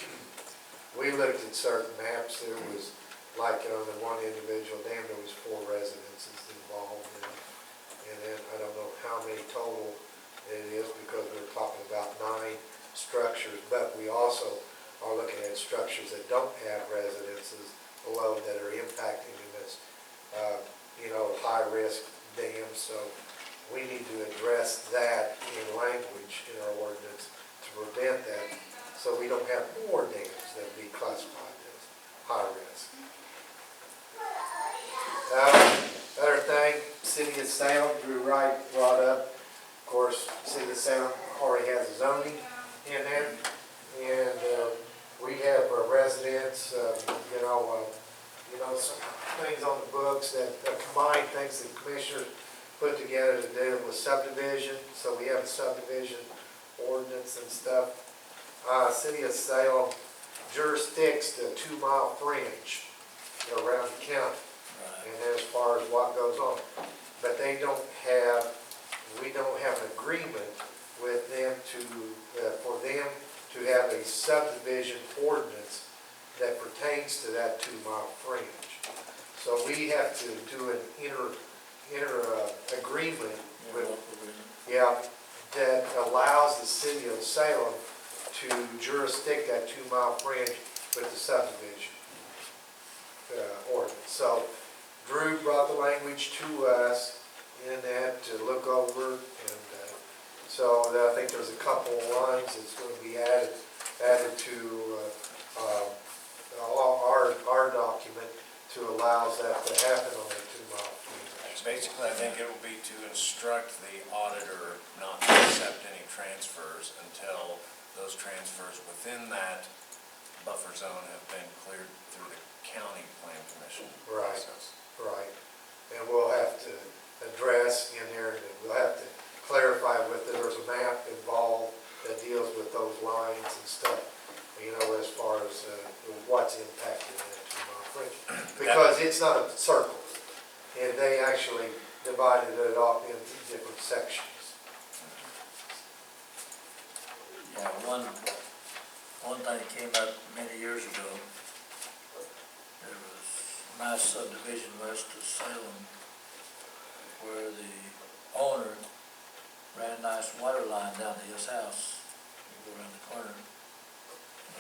We looked at certain maps, there was, like on the one individual dam, there was 4 residences involved in it. And then I don't know how many total it is because we're talking about 9 structures, but we also are looking at structures that don't have residences below that are impacting in this, you know, high-risk dams. So we need to address that in language in our ordinance to prevent that, so we don't have more dams that be classified as high risk. Other thing, City of Salem, Drew Wright brought up, of course, City of Salem already has zoning in there, and we have residents, you know, some things on the books that combine things that commissioners put together to deal with subdivision. So we have a subdivision ordinance and stuff. City of Salem jurisdicts the 2-mile fringe around the county, and as far as what goes on. But we don't have an agreement with them for them to have a subdivision ordinance that pertains to that 2-mile fringe. So we have to do an agreement with, that allows the City of Salem to jurisdict that 2-mile fringe with the subdivision ordinance. So Drew brought the language to us in that to look over, and so I think there's a couple of lines that's going to be added to our document to allow that to happen on the 2-mile fringe. Basically, I think it will be to instruct the auditor not to accept any transfers until those transfers within that buffer zone have been cleared through the county plan commission process. Right. And we'll have to address in there, and we'll have to clarify with it, there's a map involved that deals with those lines and stuff, you know, as far as what's impacted in that 2-mile fringe. Because it's not a circle, and they actually divided it off into different sections. Yeah, one thing that came up many years ago, there was a nice subdivision west of Salem where the owner ran a nice water line down to his house. You go around the corner.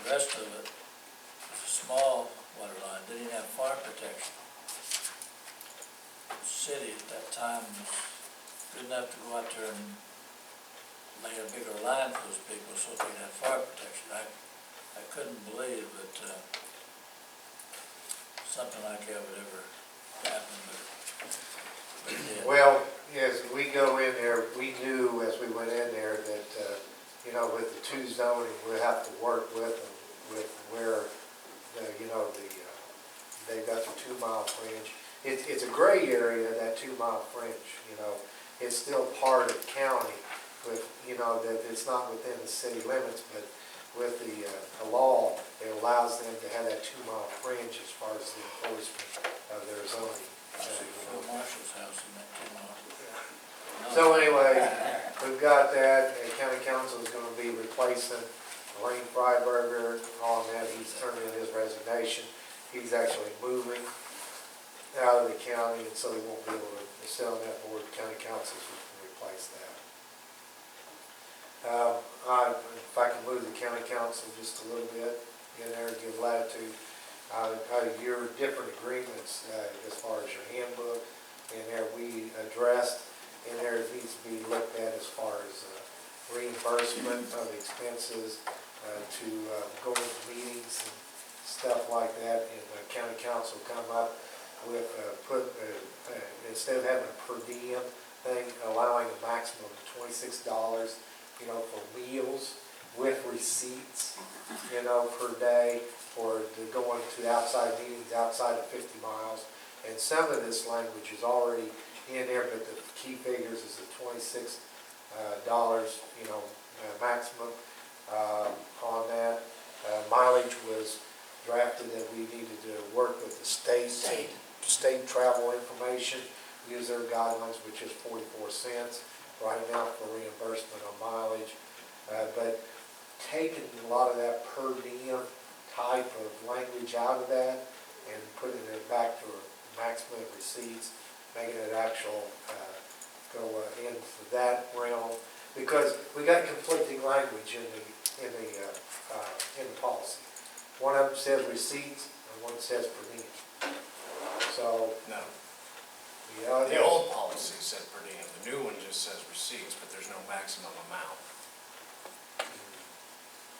The rest of it was a small water line, didn't even have fire protection. The city at that time was good enough to go out there and lay a bigger line for those people so they could have fire protection. I couldn't believe that something like that would ever happen, but it did. Well, as we go in there, we knew as we went in there that, you know, with the 2 zoning, we'll have to work with them, with where, you know, they've got the 2-mile fringe. It's a gray area, that 2-mile fringe, you know. It's still part of the county with, you know, that it's not within the city limits, but with the law, it allows them to have that 2-mile fringe as far as the enforcement of their zoning. Phil Marshall's house in that 2 mile. So anyway, we've got that, and county council is going to be replacing Wayne Freiberger on that. He's turned in his resignation. He's actually moving out of the county, and so he won't be able to sit on that board. County council is going to replace that. If I can move the county council just a little bit in there, give latitude. Your different agreements as far as your handbook, in there we addressed, in there it needs to be looked at as far as reimbursement of expenses to go into meetings and stuff like that, and the county council come up with, instead of having a per diem thing, allowing a maximum of $26, for meals with receipts, per day, or to go into outside meetings outside of 50 miles. And some of this language is already in there, but the key figures is the $26, maximum on that. Mileage was drafted that we needed to work with the state travel information, use their guidelines, which is 44 cents right now for reimbursement on mileage. But taking a lot of that per diem type of language out of that and putting it back to a maximum of receipts, making it actual, go into that realm, because we got conflicting language in the policy. One of them says receipts and one says per diem. So, No, yeah. the old policy said per diem, the new one just says receipts, but there's no maximum amount.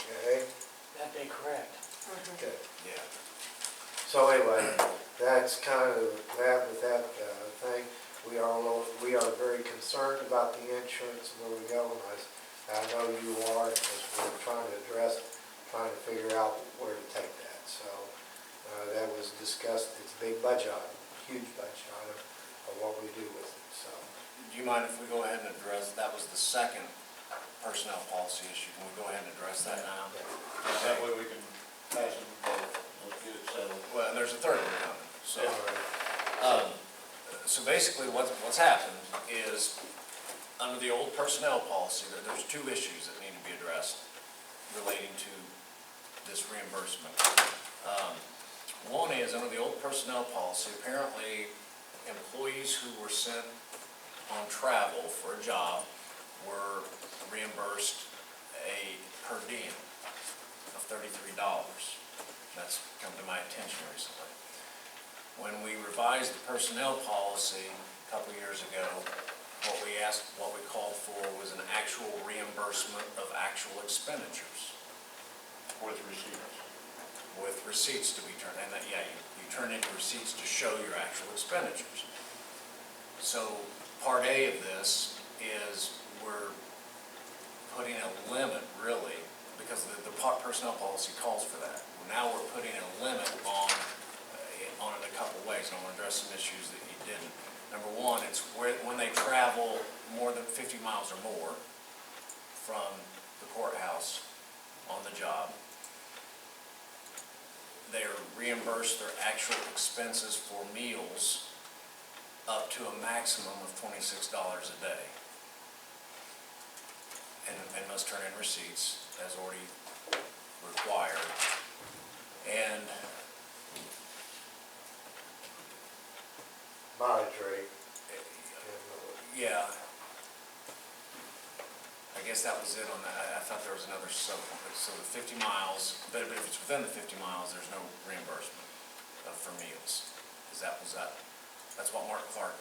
Okay. That be correct. Okay. Yeah. So anyway, that's kind of that with that thing. We are very concerned about the insurance and where we go. And I know you are, as we're trying to figure out where to take that. So that was discussed. It's a big budget item, huge budget item of what we do with it. So Do you mind if we go ahead and address, that was the second personnel policy issue, can we go ahead and address that now? That way we can pass them both, let's get it settled. Well, and there's a third one coming, so. all right. So basically, what's happened is, under the old personnel policy, there's two issues that need to be addressed relating to this reimbursement. One is, under the old personnel policy, apparently employees who were sent on travel for a job were reimbursed a per diem of $33. That's come to my attention recently. When we revised the personnel policy a couple of years ago, what we called for was an actual reimbursement of actual expenditures. With receipts. With receipts to be turned, and that, you turn in receipts to show your actual expenditures. So part A of this is we're putting a limit, really, because the personnel policy calls for that. Now we're putting a limit on it a couple ways, and I'm going to address some issues that you didn't. Number one, it's when they travel more than 50 miles or more from the courthouse on the job, they are reimbursed their actual expenses for meals up to a maximum of $26 a day. And must turn in receipts as already required. And Mileage rate. yeah, I guess that was it on that. I thought there was another so the 50 miles, but if it's within the 50 miles, there's no reimbursement for meals. That's what Mark Clark.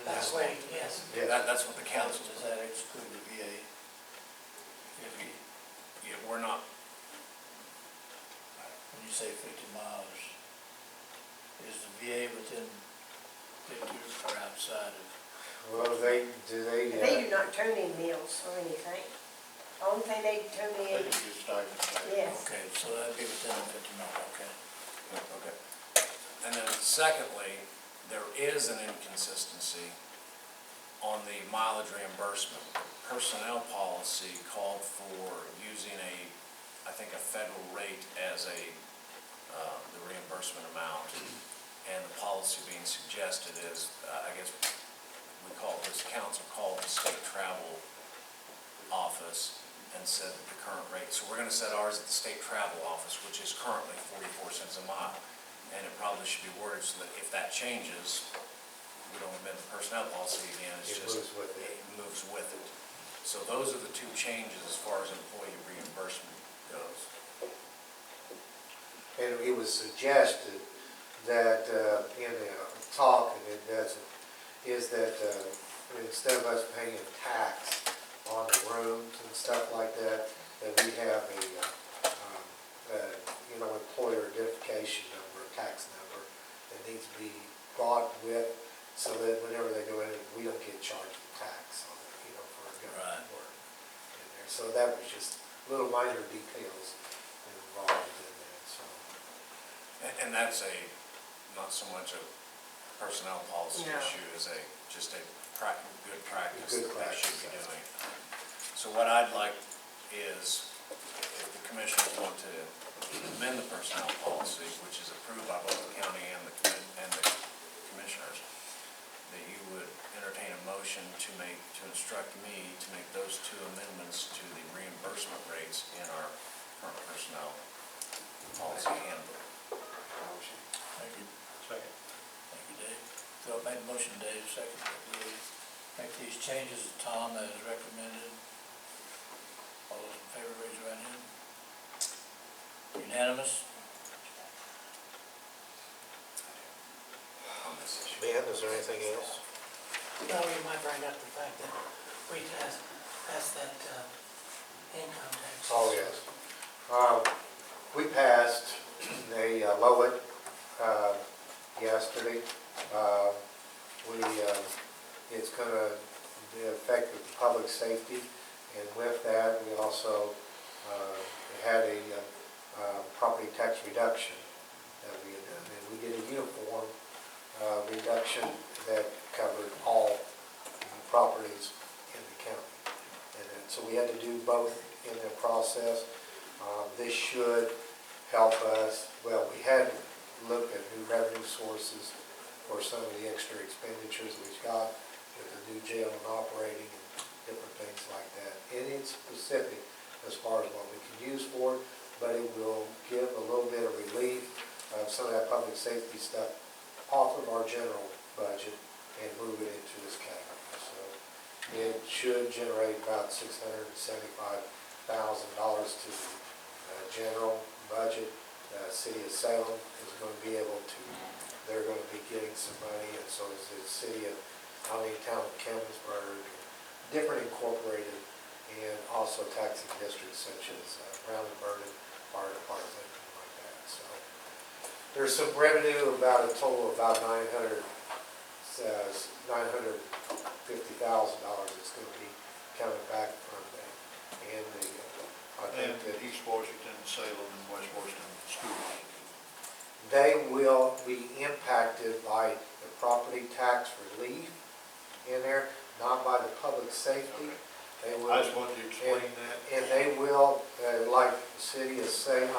That's way, yes. Yeah. That's what the council. Does that exclude the VA? Yeah, we're not. When you say 50 miles, is the VA within 50 or outside of? Well, They do not turn in meals or anything. The only thing they turn They in, can get stipends. yes. Okay, so that'd be within the 50 miles, okay. Okay. And then secondly, there is an inconsistency on the mileage reimbursement. Personnel policy called for using I think a federal rate as the reimbursement amount. And the policy being suggested is, I guess this council called the state travel office and said that the current rate, so we're going to set ours at the state travel office, which is currently 44 cents a mile. And it probably should be worded so that if that changes, we don't amend the personnel policy again, It moves with it. it moves with it. So those are the two changes as far as employee reimbursement goes. And it was suggested that in the talk, and it doesn't, is that instead of us paying tax on the rooms and stuff like that, that we have a so that whenever they go in, we don't get charged tax on it, you know, for government work in there. So that was just little minor details involved in that, so. And that's not so much a personnel policy No. issue as just a good practice Good that they should be practice, doing. So what I'd like is, if the commissioners want to amend the personnel policy, which is approved by both the county and the commissioners, that you would entertain a motion to instruct me to make those two amendments to the reimbursement rates in our current personnel policy handbook. Thank you. Second. Thank you, Dave. Phil made a motion, Dave, second, I believe. Make these changes, Tom, as recommended. All those in favor, raise your right hand. Unanimous? On this issue. Ben, is there anything else? No, you might bring up the fact that we passed that income tax. Oh, yes. We passed a low yesterday. It's gonna be effective with public safety, and with that, we also had a property tax reduction that we had done. And we did a uniform reduction that covered all properties in the county. And then, so we had to do both in the process. This should help us, well, we had looked at new revenue sources for some of the extra expenditures we've got with the new jail and operating and different things like that. It is specific as far as what we can use for it, but it will give a little bit of relief of some of that public safety stuff off of our general budget and move it into this category. So it should generate about $675,000 to the general budget. The city of Salem is going to be able to, they're going to be getting some money, and so is the city of Town of Kemmitsburg, different incorporated, and also taxing districts such as Brown and Vernon, Fire Department, things like that. So there's some revenue, about a total of about $950,000 that's going to be coming back from that. And I think that East Washington, Salem, and West Washington schools. they will be impacted by the property tax relief in there, not by the public safety. They will, I just wanted to explain that. and they will, like the city of Salem,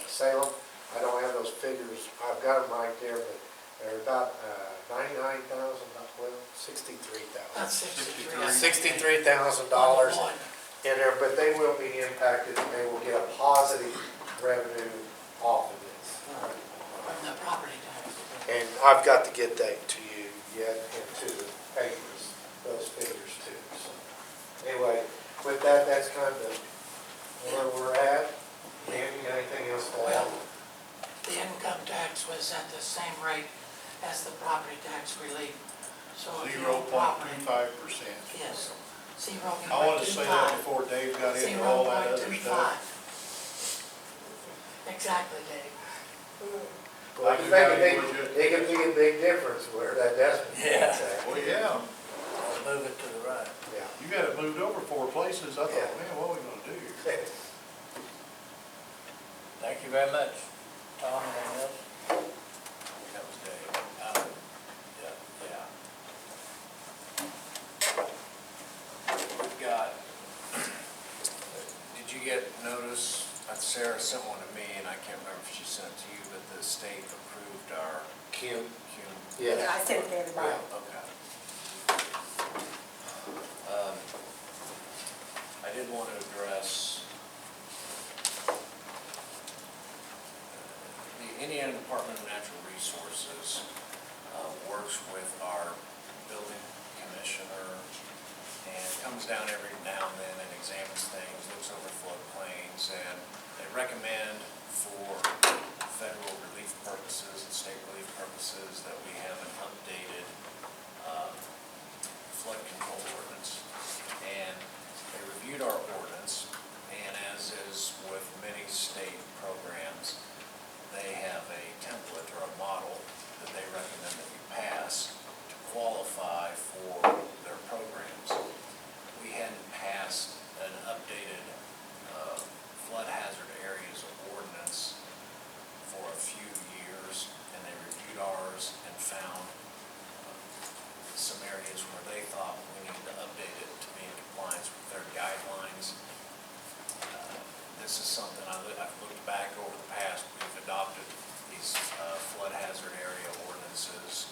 Salem, I don't have those figures, I've got them right there, but they're about 99,000, well, 63,000. That's $63,000 One. in there, but they will be impacted, and they will get a positive revenue off of this. From the property tax. And I've got to get that to you yet into the papers, those figures too. So anyway, with that, that's kind of where we're at. Dan, you got anything else to add? Well, the income tax was at the same rate as the property tax relief. So if you own property, 0.25%. yes, 0.25. I wanted to say that before Dave got into all that other 0.25. stuff. Exactly, Dave. Well, I do you make a have big, you with you. it can be a big difference where that decimal Yeah. point's at. Well, yeah, I'll move it to the right. Yeah. you got it moved over 4 places. I thought, Yeah. man, what are we gonna do here? Thank you very much. Tom, anything else? That was Dave. Yeah. We've got, did you get notice, Sarah sent one to me, and I can't remember if she sent it to you, but the state approved our Kim? CUME. Yeah. I sent it to everybody. Okay. I did want to address the Indiana Department of Natural Resources works with our building commissioner and comes down every now and then and examines things, looks over floodplains, and they recommend for federal relief purposes and state relief purposes that we have an updated flood control ordinance. And they reviewed our ordinance, and as is with many state programs, they have a template or a model that they recommend that we pass to qualify this is something I've looked back over the past, we've adopted these flood hazard area ordinances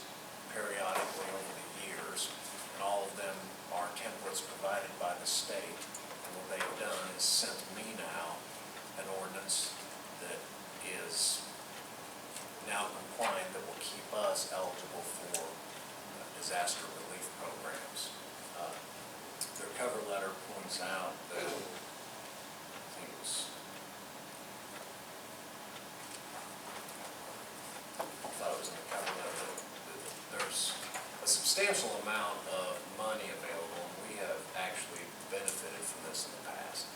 periodically over the years, and all of them are templates provided by the state. And what they've done is sent me now an ordinance that is now compliant, that will keep us eligible for disaster relief programs. Their cover letter points out that, I think it was, I thought it was in the cover letter, that there's a substantial amount of money available, and we have actually benefited from this in the past.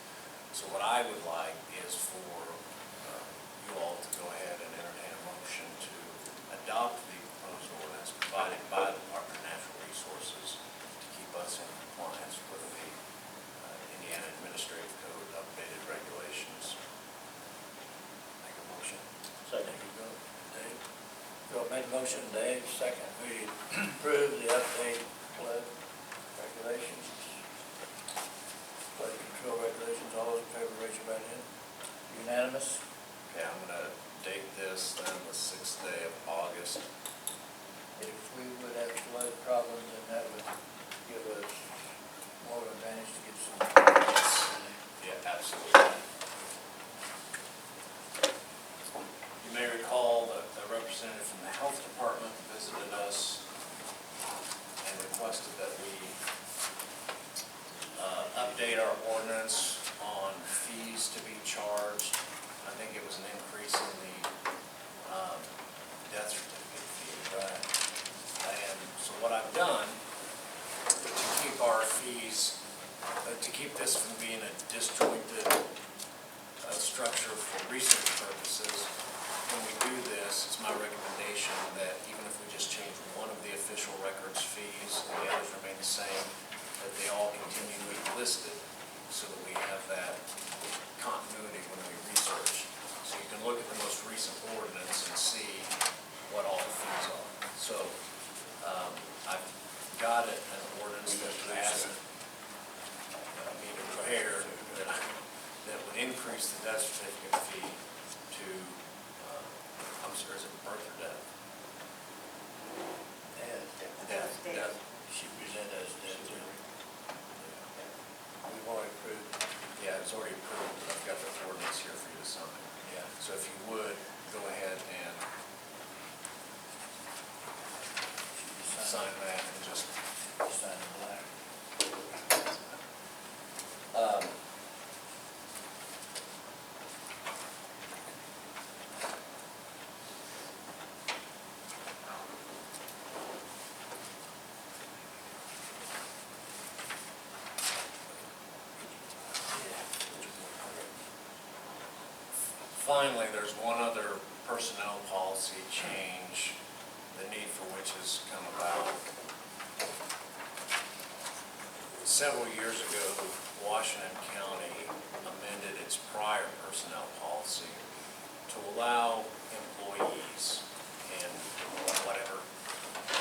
So what I would like is for you all to go ahead and entertain a motion to adopt the proposed ordinance provided by the Department of Natural Resources to keep us in compliance with the Indiana Administrative Code updated regulations. Make a motion. Second, you go, Dave. Bill made a motion, Dave, second. We approve the update flood regulations. Flood control regulations, all those in favor, raise your right hand. Unanimous? Okay, I'm gonna date this then the 6th day of August. If we would have flood problems, then that would give us more advantage to get some. Yeah, absolutely. You may recall that a representative from the health department visited us and requested that we update our ordinance on fees to be charged. I think it was an increase in the death certificate fee. Right. And so what I've done to keep our fees, to keep this from being a disjointed structure for research purposes, when we do this, it's my recommendation that even if we just change one of the official records fees and the others remain the same, that they all continue to be listed so that we have that continuity when we research. So you can look at the most recent ordinance and see what all the fees are. So I've got an ordinance that asked me to prepare that would increase the death certificate fee to, I'm sorry, is it birth or death? Death. She presented as dead. We've already approved. Yeah, it's already approved, but I've got the ordinance here for you to sign. Yeah. So if you would, go ahead and sign that and just, Sign in black. finally, there's one other personnel policy change, the need for which has come about. Several years ago, Washington County amended its prior personnel policy to allow employees, in whatever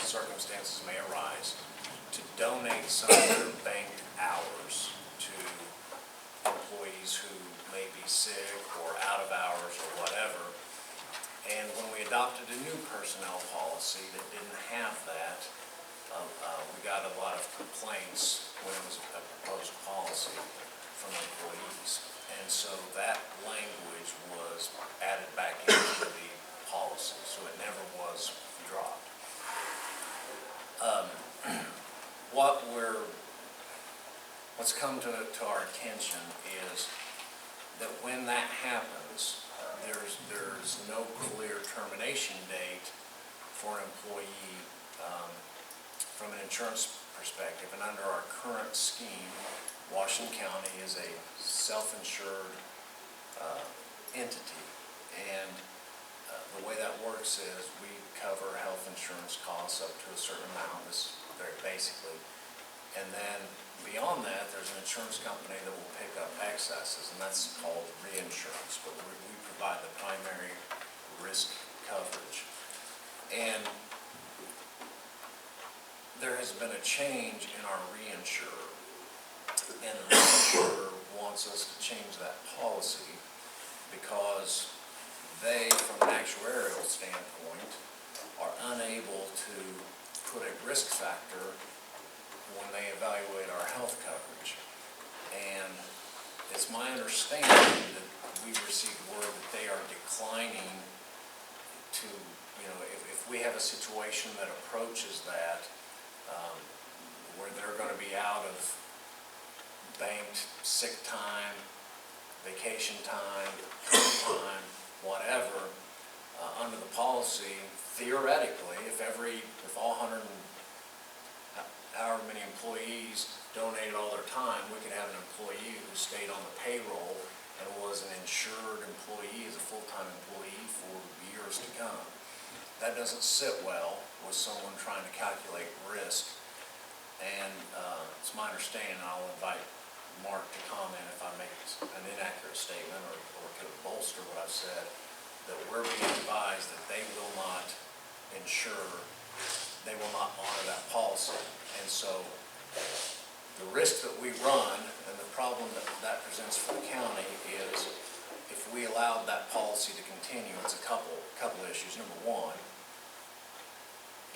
circumstances may arise, to donate some of their bank hours to employees who may be sick or out of hours or whatever. And when we adopted a new personnel policy that didn't have that, we got a lot of complaints when it was a proposed policy from employees. And so that language was added back into the policy, so it never was dropped. What's come to our attention is that when that happens, there's no clear termination date for an employee from an insurance perspective. And under our current scheme, Washington County is a self-insured entity. And the way that works is we cover health insurance costs up to a certain amount, this very basically. And then beyond that, there's an insurance company that will pick up excesses, and that's called reinsurance. But we provide the primary risk coverage. And there has been a change in our reinsurer. And the reinsurer wants us to change that policy because they, from an actuarial standpoint, are unable to put a risk factor when they evaluate our health coverage. And it's my understanding that we've received word that they are declining to, if we have a situation that approaches that, where they're going to be out of banked sick time, vacation time, whatever, under the policy, theoretically, if all 100 and however many employees donated all their time, we could have an employee who stayed on the payroll and was an insured employee, as a full-time employee for years to come. That doesn't sit well with someone trying to calculate risk. And it's my understanding, I'll invite Mark to comment if I make an inaccurate statement or to bolster what I've said, that we're being advised that they will not insure, they will not honor that policy. And so the risk that we run and the problem that presents for the county is if we allowed that policy to continue, it's a couple issues. Number one,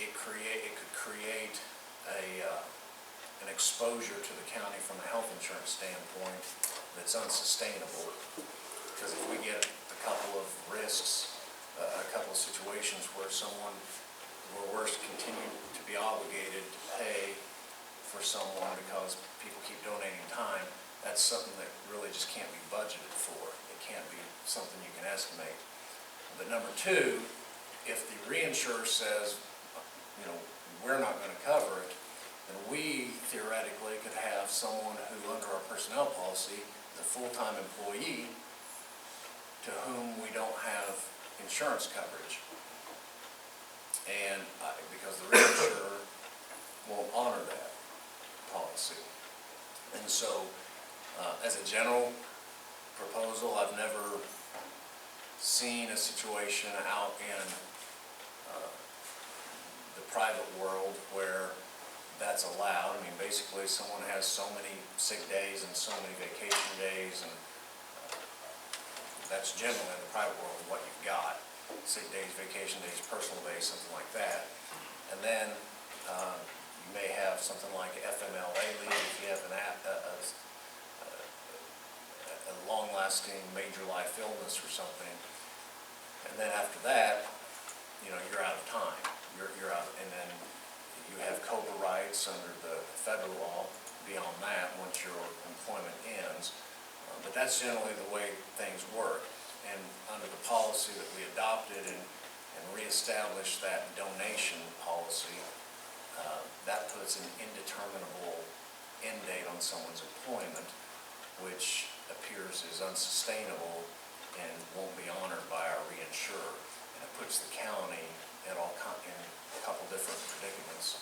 it could create an exposure to the county from a health insurance standpoint that's unsustainable. Because if we get a couple of risks, a couple of situations where we're continue to be obligated to pay for someone because people keep donating time, that's something that really just can't be budgeted for. It can't be something you can estimate. But number two, if the reinsurer says, we're not going to cover it, then we theoretically could have someone who, under our personnel policy, is a full-time employee to whom we don't have insurance coverage. And because the reinsurer won't honor that policy. And so, as a general proposal, I've never seen a situation out in the private world where that's allowed. I mean, basically, someone has so many sick days and so many vacation days, and that's generally in the private world what you've got. Sick days, vacation days, personal days, something like that. And then you may have something like FMLA leave if you have a long-lasting major life illness or something. And then after that, you're out of time. You're out, and then you have COBRA rights under the federal law beyond that once your employment ends. But that's generally the way things work. And under the policy that we adopted and reestablished that donation policy, that puts an indeterminable end date on someone's employment, which appears as unsustainable and won't be honored by our reinsurer. And it puts the county in a couple different predicaments.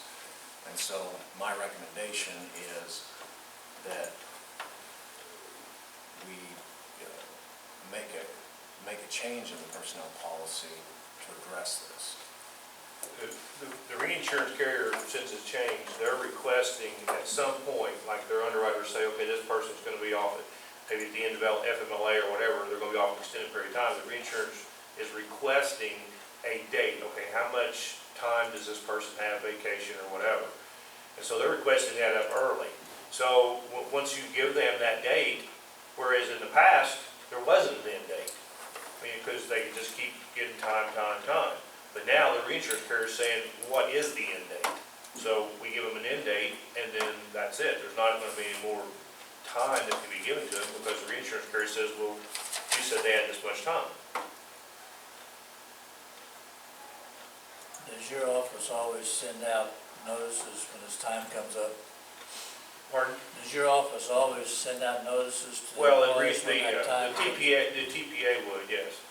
And so my recommendation is that we make a change in the personnel policy to address this. The reinsurance carrier, since it's changed, they're requesting at some point, like their underwriters say, okay, this person's going to be off at maybe at the end of FMLA or whatever, they're going to be off an extended period of time. The reinsurance is requesting a date. Okay, how much time does this person have vacation or whatever? And so they're requesting that up early. So once you give them that date, whereas in the past, there wasn't an end date. I mean, because they could just keep getting time. But now the reinsurance carrier is saying, what is the end date? So we give them an end date, and then that's it. There's not going to be any more time that can be given to them because the reinsurance carrier says, well, you said they had this much time. Does your office always send out notices when this time comes up? Pardon? Does your office always send out notices to the Well, employees when that time comes? the TPA would, yes.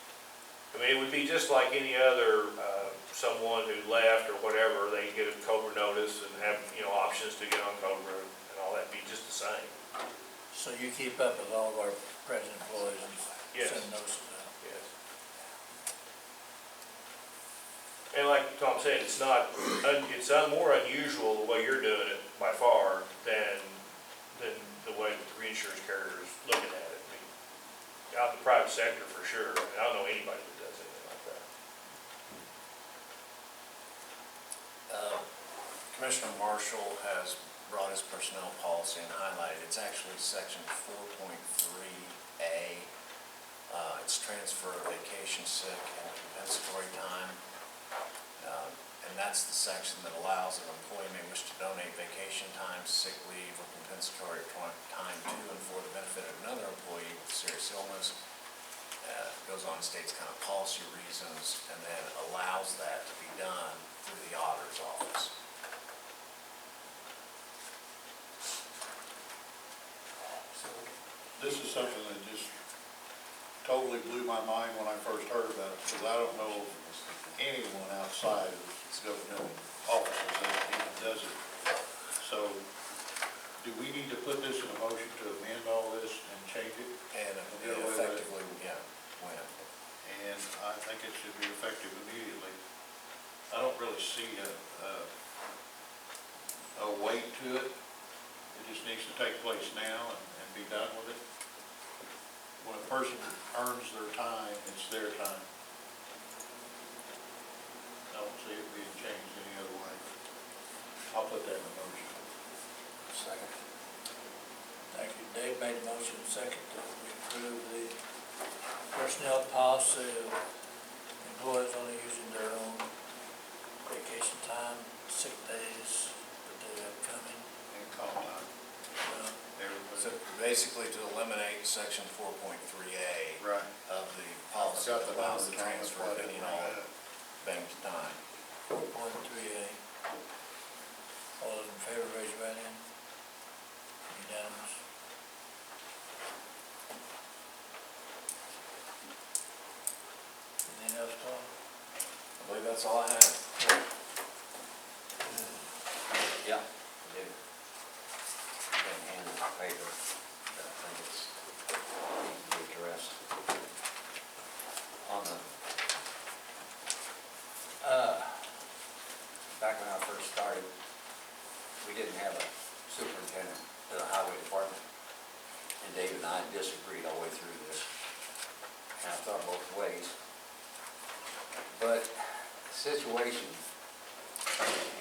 I mean, it would be just like any other, someone who left or whatever, they get a COBRA notice and have, options to get on COBRA and all that, be just the same. So you keep up with all of our present employees and Yes. send notices out? Yes. And like Tom said, it's more unusual the way you're doing it by far than the the way that the reinsurance carrier is looking at it. I mean, out in the private sector for sure, I mean, I don't know anybody that does anything like that. Commissioner Marshall has brought his personnel policy and highlighted, it's actually section 4.3A. It's transfer of vacation, sick, and compensatory time. And that's the section that allows an employee may wish to donate vacation time, sick leave, or compensatory time to and for the benefit of another employee with serious illness. Goes on, states kind of policy reasons, and then allows that to be done through the auditor's office. This is something that just totally blew my mind when I first heard about it, because I don't know of anyone outside of government offices that even does it. So, do we need to put this in a motion to amend all this and change it? And get away with it? effectively, yeah, when? And I think it should be effective immediately. I don't really see a weight to it. It just needs to take place now and be done with it. When a person earns their time, it's their time. I don't see it being changed any other way. I'll put that in the motion. Second. Thank you. Dave made a motion, second, that we approve the personnel policy of employees only using their own vacation time, sick days that they have coming. And call time. So basically to eliminate section 4.3A Right. of the policy that allows the transfer of any and all that. banked time. 4.3A. All those in favor, raise your right hand. Unanimous. Anything else, Tom? I believe that's all I have. Yeah, I do. Been handed the paper, but I think it's, needs to be addressed. On the, back when I first started, we didn't have a superintendent of the highway department. And David and I disagreed all the way through this. And I thought both ways. But the situation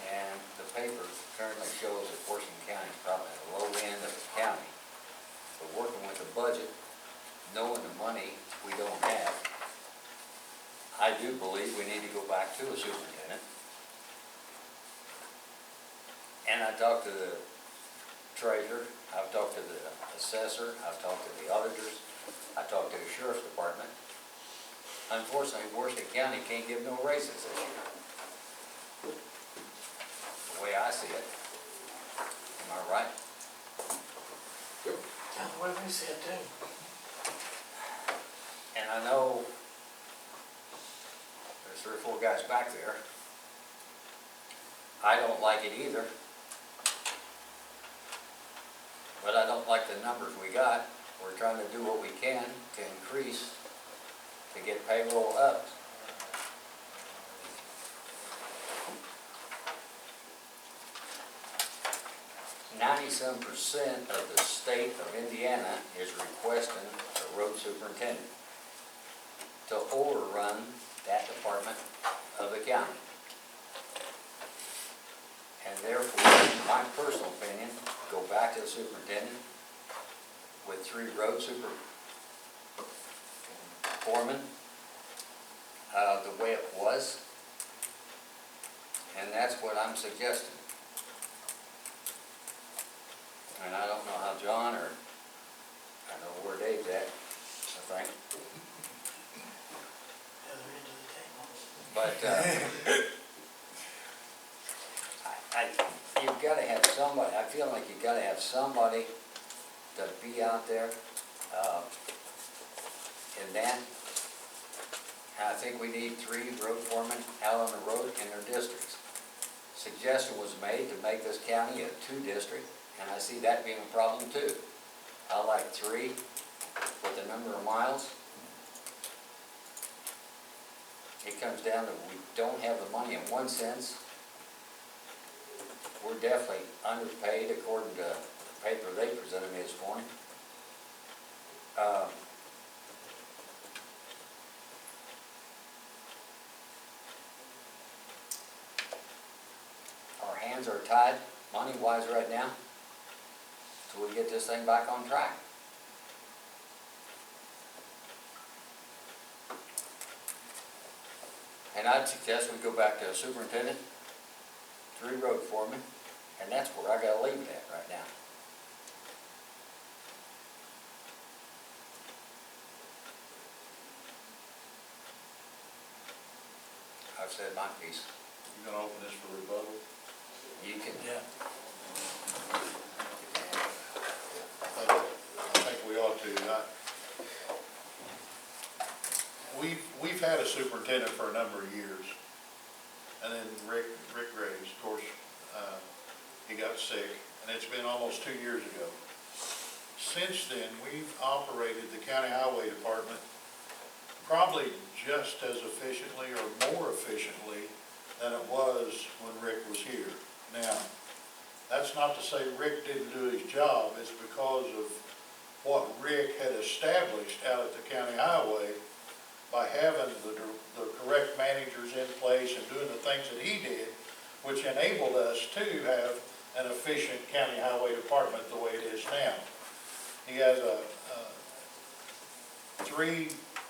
and the paper currently shows that Washington County is probably at the low end of the county. But working with the budget, knowing the money we don't have, I do believe we need to go back to a superintendent. And I talked to the treasurer, I've talked to the assessor, I've talked to the auditors, I talked to the sheriff's department. Unfortunately, Washington County can't give no raises this year. The way I see it. Am I right? That's the way we see it too. And I know there's 3 or 4 guys back there. I don't like it either. But I don't like the numbers we got. We're trying to do what we can to increase, to get payroll up. %97 of the state of Indiana is requesting a road superintendent to overrun that department of the county. And therefore, in my personal opinion, go back to the superintendent with 3 road foremen, the way it was. And that's what I'm suggesting. And I don't know how John or, I know where Dave's at, I think. The other end of the table. But, you've gotta have somebody, I feel like you've gotta have somebody to be out there, in that. And I think we need 3 road foremen out on the road in their districts. Suggestion was made to make this county a 2 district, and I see that being a problem too. I like 3 with the number of miles. It comes down to we don't have the money in one sense. We're definitely underpaid according to paper they presented me this morning. Our hands are tied money-wise right now, till we get this thing back on track. And I'd suggest we go back to a superintendent, 3 road foremen, and that's where I gotta leave it at right now. I've said my piece. You gonna open this for rebuttal? You can. Yeah. I think we ought to. We've had a superintendent for a number of years. And then Rick Graves, of course, he got sick, and it's been almost 2 years ago. Since then, we've operated the county highway department probably just as efficiently or more efficiently than it was when Rick was here. Now, that's not to say Rick didn't do his job. It's because of what Rick had established out at the county highway by having the correct managers in place and doing the things that he did, which enabled us to have an efficient county highway department the way it is now. He has 3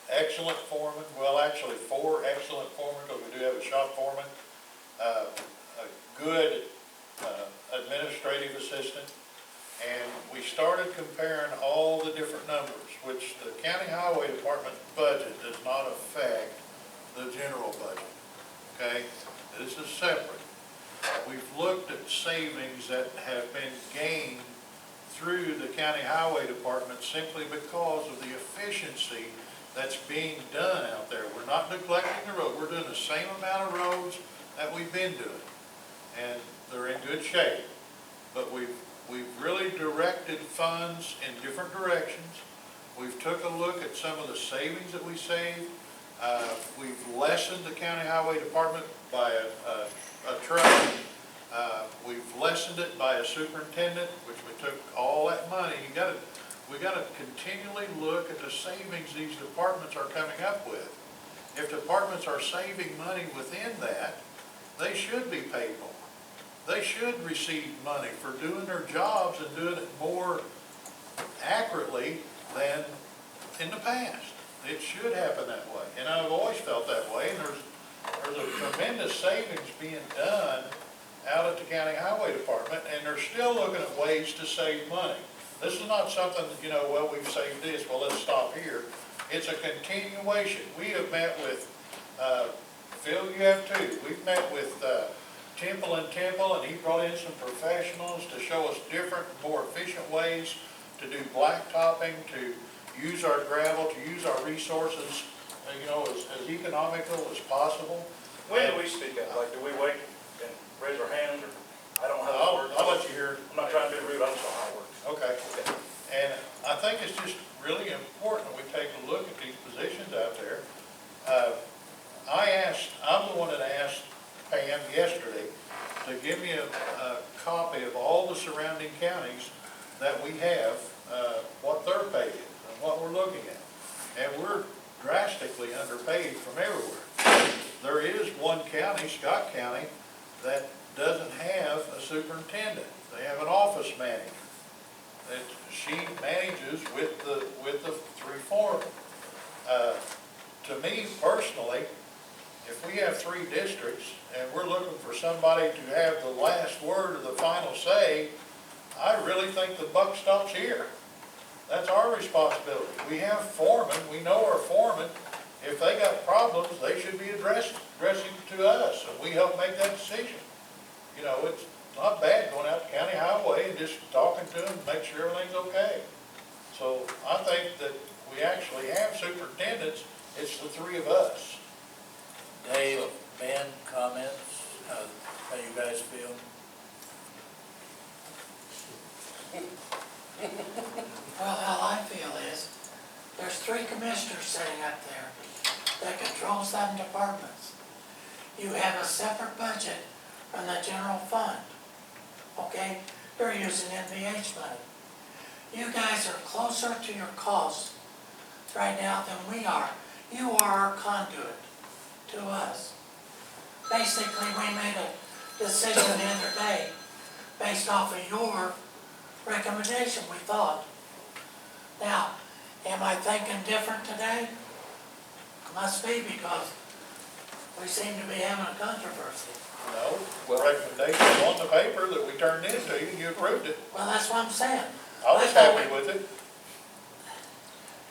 excellent foremen, well, actually 4 excellent foremen, because we do have a shop foreman, a good administrative assistant, and we started comparing all the different numbers, which the county highway department budget does not affect the general budget, okay? This is separate. We've looked at savings that have been gained through the county highway department simply because of the efficiency that's being done out there. We're not neglecting the road. We're doing the same amount of roads that we've been doing, and they're in good shape. But we've really directed funds in different directions. We've took a look at some of the savings that we saved. We've lessened the county highway department by a truck. We've lessened it by a superintendent, which we took all that money. We got to continually look at the savings these departments are coming up with. If departments are saving money within that, they should be paid more. They should receive money for doing their jobs and doing it more accurately than in the past. It should happen that way, and I've always felt that way, and there's a tremendous savings being done out at the county highway department, and they're still looking at ways to save money. This is not something, you know, well, we've saved this, well, let's stop here. It's a continuation. We have met with, Phil, you have too. We've met with Temple and Temple, and he brought in some professionals to show us different, more efficient ways to do blacktopping, to use our gravel, to use our resources, you know, as economical as possible. When do we speak up? Like, do we wait and raise our hand, or, I don't know how it works. I'll let you hear. I'm not trying to be rude, I just don't know how it works. Okay. And I think it's just really important that we take a look at these positions out there. I'm the one that asked Pam yesterday to give me a copy of all the surrounding counties that we have, what their pay is and what we're looking at. And we're drastically underpaid from everywhere. There is one county, Scott County, that doesn't have a superintendent. They have an office manager. She manages with the 3 foremen. To me personally, if we have 3 districts and we're looking for somebody to have the last word or the final say, I really think the buck stops here. That's our responsibility. We have foremen, we know our foremen. If they got problems, they should be addressing to us, and we help make that decision. You know, it's not bad going out the county highway and just talking to them, make sure everything's okay. So I think that we actually have superintendents, it's the 3 of us. Dave, Ben, comments, how you guys feel? Well, how I feel is, there's 3 commissioners sitting up there that control 7 departments. You have a separate budget from the general fund, okay? they're using NVH money. You guys are closer to your costs right now than we are. You are our conduit to us. Basically, we made a decision the other day based off of your recommendation, we thought. Now, am I thinking different today? Must be, because we seem to be having a controversy. No, recommendation on the paper that we turned into you, and you approved it. Well, that's what I'm saying. I was happy with it.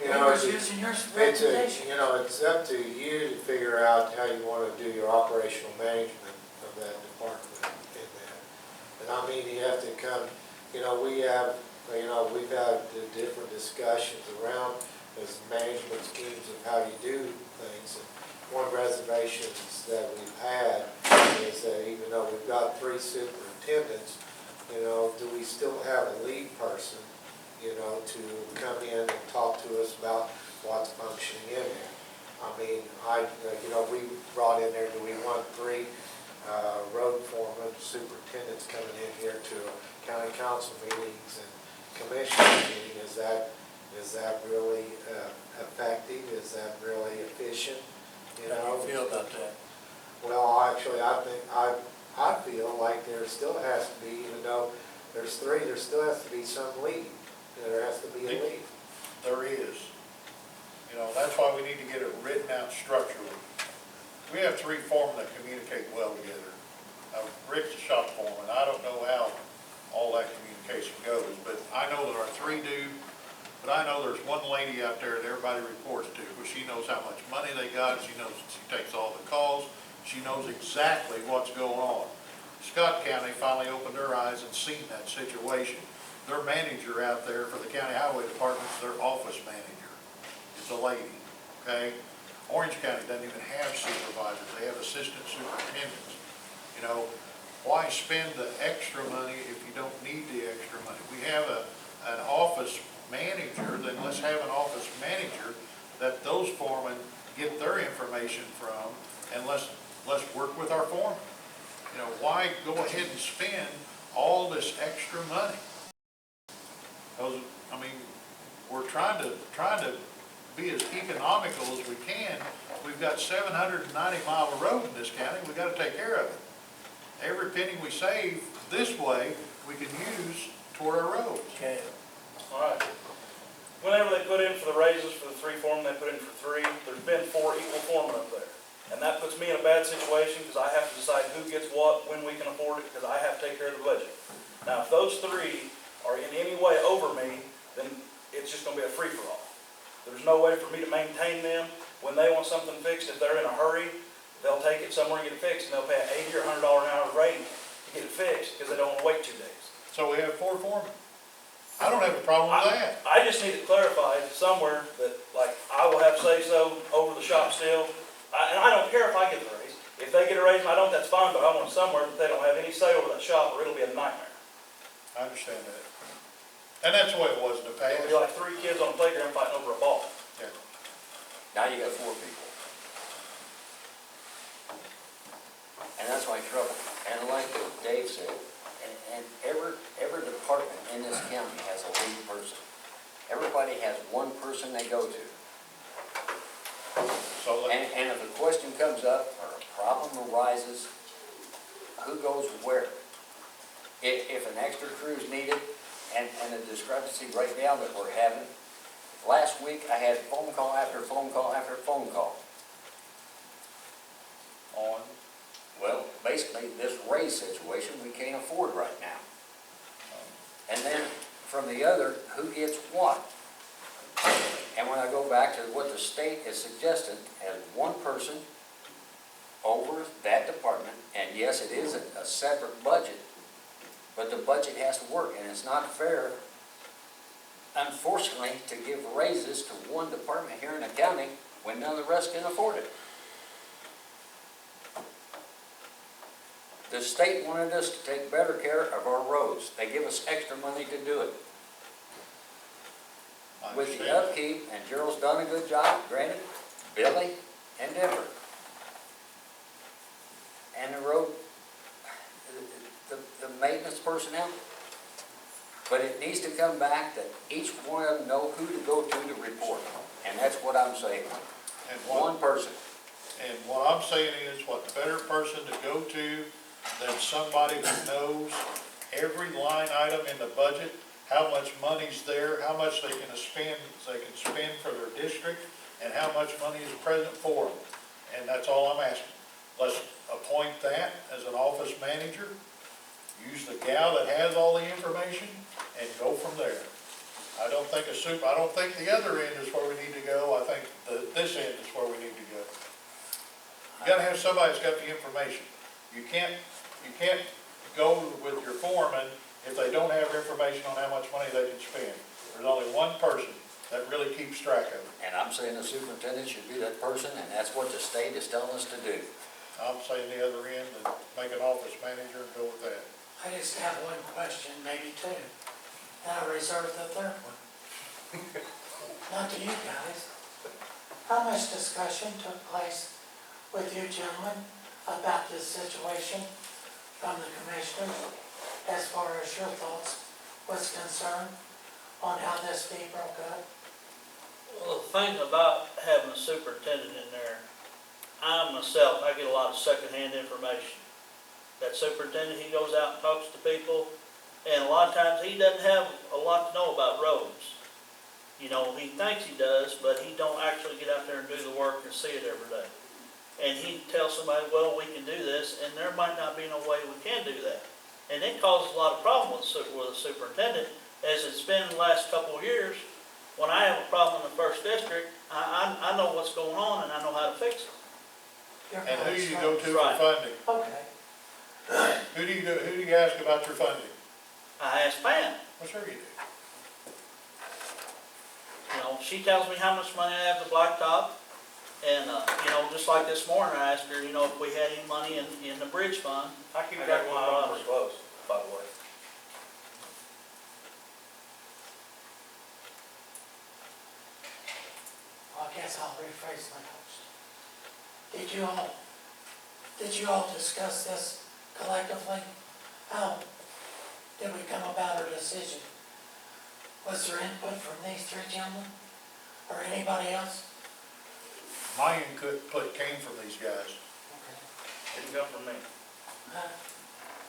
You We know, were it's, using your it's recommendation. you know, it's up to you to figure out how you want to do your operational management of that department in that. And I mean, you have to come, you know, we've had the different discussions around as management schemes of how you do things. And one reservations that we've had is that even though we've got 3 superintendents, you know, do we still have a lead person, you know, to come in and talk to us about what's functioning in there? I mean, you know, we brought in there, do we want 3 road foremen, superintendents coming in here to county council meetings and commission meeting? Is that really effective? Is that really efficient? You know? How do you feel about that? Well, actually, I think, I feel like there still has to be, even though there's 3, there still has to be some lead. There has to be a lead. There is. You know, that's why we need to get it written out structurally. We have 3 foremen that communicate well together. Rick's the shop foreman. I don't know how all that communication goes, but I know there are 3 do. But I know there's one lady out there that everybody reports to, because she knows how much money they got, she takes all the calls, she knows exactly what's going on. Scott County finally opened their eyes and seen that situation. Their manager out there for the county highway department is their office manager. It's a lady, okay? Orange County doesn't even have supervisors, they have assistant superintendents. You know, why spend the extra money if you don't need the extra money? We have an office manager, then let's have an office manager that those foremen get their information from, and let's work with our foremen. You know, why go ahead and spend all this extra money? Because, I mean, we're trying to be as economical as we can. We've got 790-mile road in this county, we got to take care of it. Every penny we save this way, we can use toward our roads. Okay. All right. Whenever they put in for the raises for the 3 foremen, they put in for 3, there's been 4 equal foremen up there. And that puts me in a bad situation because I have to decide who gets what, when we can afford it, because I have to take care of the budget. Now, if those 3 are in any way over me, then it's just going to be a free-for-all. There's no way for me to maintain them. When they want something fixed, if they're in a hurry, they'll take it somewhere and get it fixed, and they'll pay an $80 or $100 an hour rate to get it fixed because they don't want to wait 2 days. So we have 4 foremen. I don't have a problem with that. I just need it clarified somewhere that, like, I will have say-so over the shop still. And I don't care if I get the raise. If they get a raise and I don't, that's fine, but I want somewhere that they don't have any say over that shop or it'll be a nightmare. I understand that. And that's the way it was in the past. It'll be like 3 kids on the playground fighting over a ball. Yeah. Now you got 4 people. And that's my trouble. And like Dave said, and every department in this county has a lead person. Everybody has one person they go to. So And if a question comes up or a problem arises, who goes where? If an extra crew is needed, and the discrepancy right now that we're having, last week I had phone call after phone call after phone call. on, Well, basically, this raise situation we can't afford right now. And then from the other, who gets what? And when I go back to what the state is suggesting, as one person over that department, and yes, it is a separate budget, but the budget has to work, and it's not fair, unfortunately, to give raises to one department here in the county when none of the rest can afford it. The state wanted us to take better care of our roads. They give us extra money to do it. I With the understand. upkeep, and Gerald's done a good job, granted, Billy and Denver. And the road, the maintenance personnel, But it needs to come back that each one of them know who to go to report. And that's what I'm saying. And One person. And what I'm saying is, what better person to go to than somebody who knows every line item in the budget, how much money's there, how much they can spend for their district, and how much money is present for them. And that's all I'm asking. Let's appoint that as an office manager, use the gal that has all the information, and go from there. I don't think the other end is where we need to go. I think this end is where we need to go. You gotta have somebody that's got the information. You can't go with your foreman if they don't have information on how much money they can spend. There's only one person that really keeps track of it. And I'm saying the superintendent should be that person, and that's what the state is telling us to do. I'm saying the other end, and make an office manager and go with that. I just have one question, maybe two, and I'll reserve the third one. Not to you guys. How much discussion took place with you gentlemen about this situation from the commissioners as far as your thoughts was concerned on how this be broke up? Well, the thing about having a superintendent in there, I myself, I get a lot of secondhand information. That superintendent, he goes out and talks to people, and a lot of times he doesn't have a lot to know about roads. You know, he thinks he does, but he don't actually get out there and do the work and see it every day. And he tells somebody, well, we can do this, and there might not be no way we can do that. And it causes a lot of problems with the superintendent, as it's been the last couple of years. When I have a problem in the first district, I know what's going on and I know how to fix it. And who do you go to for Right. funding? Okay. Who do you ask about your funding? I ask Pam, Well, sure you do. you know, she tells me how much money I have to blacktop. And, you know, just like this morning, I asked her, you know, if we had any money in the bridge fund. I keep track of my own pretty close, by the way. Well, I guess I'll rephrase my question. Did you all discuss this collectively? How did we come about our decision? Was there input from these three gentlemen or anybody else? My input came from these guys. Didn't come from me.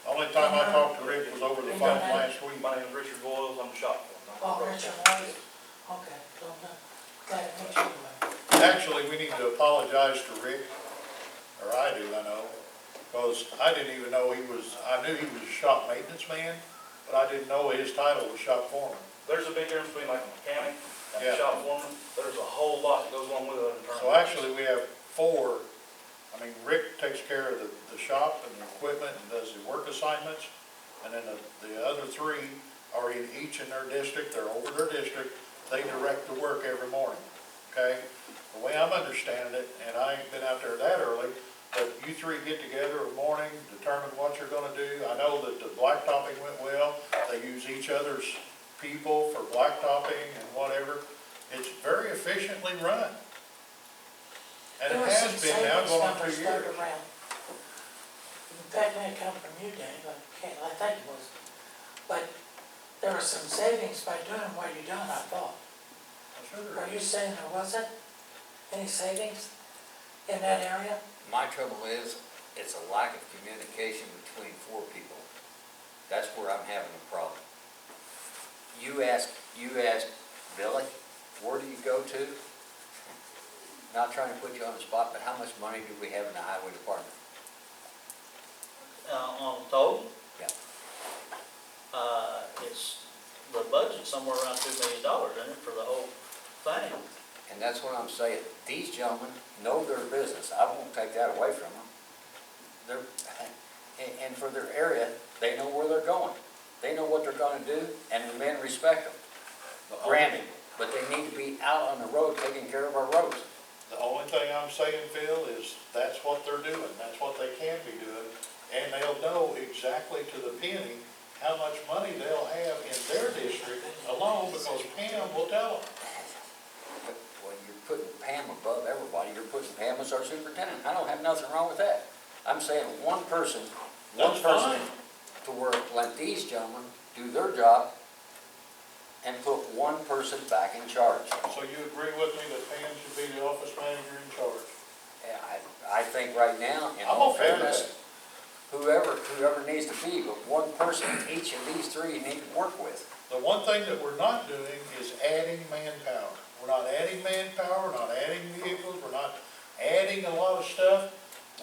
Only time I talked to Rick was over the phone last week. My name is Richard Boyles, I'm the shop foreman. Oh, Richard White? Okay, don't know. Glad to meet you. Actually, we need to apologize to Rick, or I do, I know, because I didn't even know I knew he was a shop maintenance man, but I didn't know his title was shop foreman. There's a big difference between like a mechanic and Yeah. a shop foreman. There's a whole lot that goes along with it in terms of. So actually, we have four. I mean, Rick takes care of the shop and the equipment and does the work assignments. And then the other three are in each in their district, they're over their district, they direct the work every morning, okay? The way I'm understanding it, and I ain't been out there that early, but you three get together in the morning, determine what you're gonna do. I know that the blacktopping went well, they use each other's people for blacktopping and whatever. It's very efficiently run. And There it were some has been now savings going on numbers 2 floated years. around. That may come from you, Dave, I think it was. But there were some savings by doing what you done, I thought. Sure. Are you saying there wasn't any savings in that area? My trouble is, it's a lack of communication between four people. That's where I'm having a problem. You ask Billy, where do you go to? Not trying to put you on the spot, but how much money do we have in the highway department? On total, Yeah. it's, the budget's somewhere around $2 million, isn't it, for the whole thing? And that's what I'm saying. These gentlemen know their business. I won't take that away from them. And for their area, they know where they're going. They know what they're gonna do, and the men respect them. Granted, but they need to be out on the road taking care of our roads. The only thing I'm saying, Phil, is that's what they're doing, that's what they can be doing, and they'll know exactly to the penny how much money they'll have in their district alone, because Pam will tell them. But when you're putting Pam above everybody, you're putting Pam as our superintendent. I don't have nothing wrong with that. I'm saying one person That's fine. to work, let these gentlemen do their job and put one person back in charge. So you agree with me that Pam should be the office manager in charge? Yeah, I think right now, in I'm all okay with fairness, whoever needs to be, but one person each of these three you need to work with. The one thing that we're not doing is adding manpower. We're not adding manpower, we're not adding vehicles, we're not adding a lot of stuff.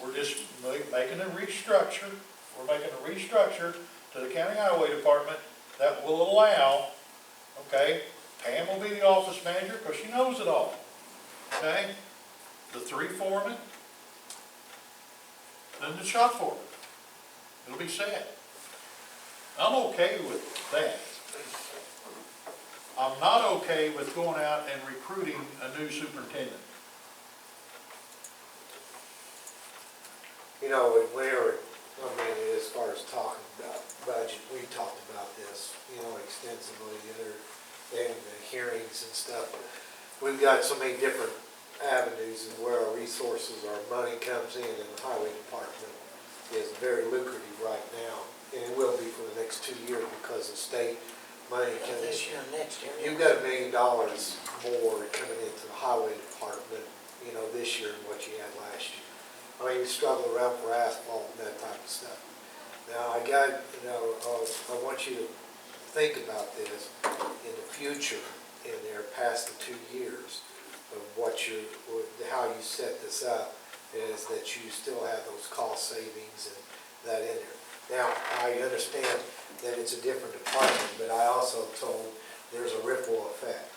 We're just making a restructure. We're making a restructure to the county highway department that will allow, okay, Pam will be the office manager because she knows it all, okay? The 3 foremen, then the shop foreman. It'll be set. I'm okay with that. I'm not okay with going out and recruiting a new superintendent. You know, whenever, I mean, as far as talking about budget, we talked about this, you know, extensively, in the hearings and stuff. We've got so many different avenues and where our resources, our money comes in, and the highway department is very lucrative right now. And it will be for the next 2 years because of state money coming in. This year, next year. You've got $1 million more coming into the highway department, you know, this year than what you had last year. I mean, you struggle around for asphalt and that type of stuff. Now, I want you to think about this in the future, in there, past the 2 years of how you set this up, is that you still have those cost savings and that in there. Now, I understand that it's a different department, but I also told there's a ripple effect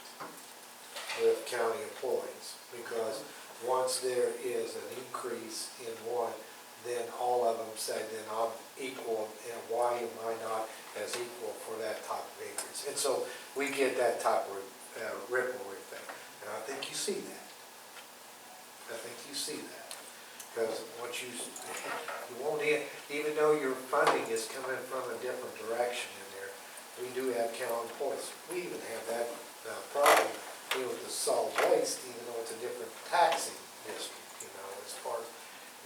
with county employees, because once there is an increase in one, then all of them say, then I'm equal, and why am I not as equal for that type of increase? And so we get that type of ripple effect, and I think you see that. I think you see that. Because once you won't, even though your funding is coming from a different direction in there, we do have county employees. We even have that problem with the solid waste, even though it's a different taxing district, you know, as far as,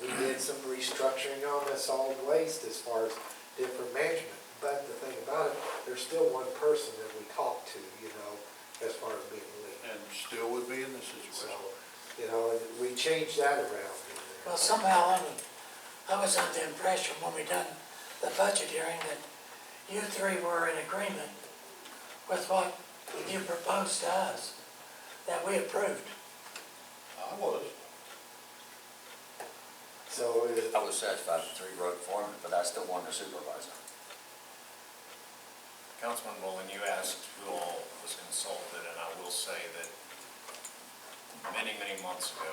we did some restructuring on the solid waste as far as different management. But the thing about it, there's still one person that we talk to, you know, as far as being the lead. And still would be in this So, situation. you know, we changed that around in there. Well, somehow I was under the impression when we done the budget hearing that you three were in agreement with what you proposed to us, that we approved. I was. So, I was satisfied with 3 road foremen, but I still wanted a supervisor. Councilman Mullen, you asked who all was consulted, and I will say that many, many months ago,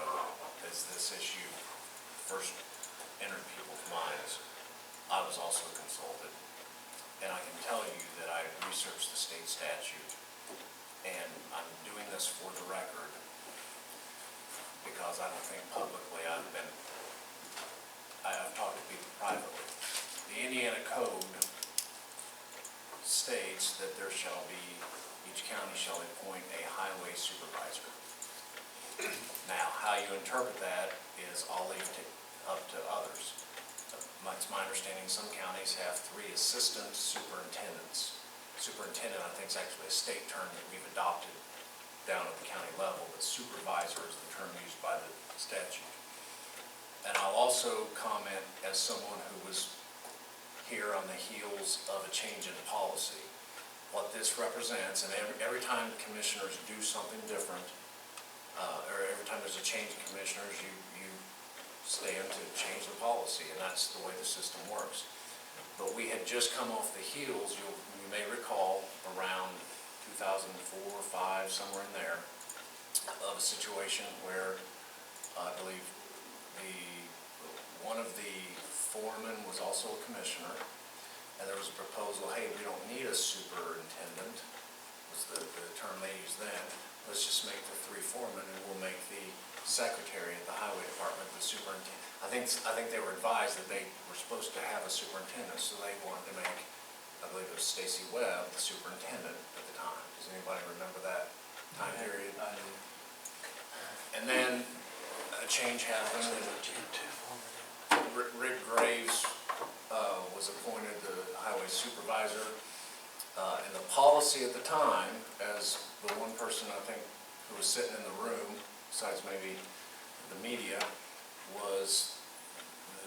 as this issue first entered people's minds, I was also consulted. And I can tell you that I researched the state statute, and I'm doing this for the record because I don't think publicly I've talked to people privately. The Indiana Code states that each county shall appoint a highway supervisor. Now, how you interpret that is I'll leave it up to others. It's my understanding some counties have 3 assistant superintendents. Superintendent, I think, is actually a state term that we've adopted down at the county level, but supervisor is the term used by the statute. And I'll also comment as someone who was here on the heels of a change in policy. What this represents, and every time commissioners do something different, or every time there's a change in commissioners, you stand to change the policy, and that's the way the system works. But we had just come off the heels, you may recall, around 2004 or 5, somewhere in there, of a situation where I believe one of the foremen was also a commissioner, and there was a proposal, hey, we don't need a superintendent, was the term they used then. Let's just make the 3 foremen, and we'll make the secretary at the highway department the superintendent. I think they were advised that they were supposed to have a superintendent, so they wanted to make, I believe it was Stacy Webb, the superintendent at the time. Does anybody remember that time period? I do. And then a change happened. Rick Graves was appointed the highway supervisor, And the policy at the time, as the one person I think who was sitting in the room, besides maybe the media, was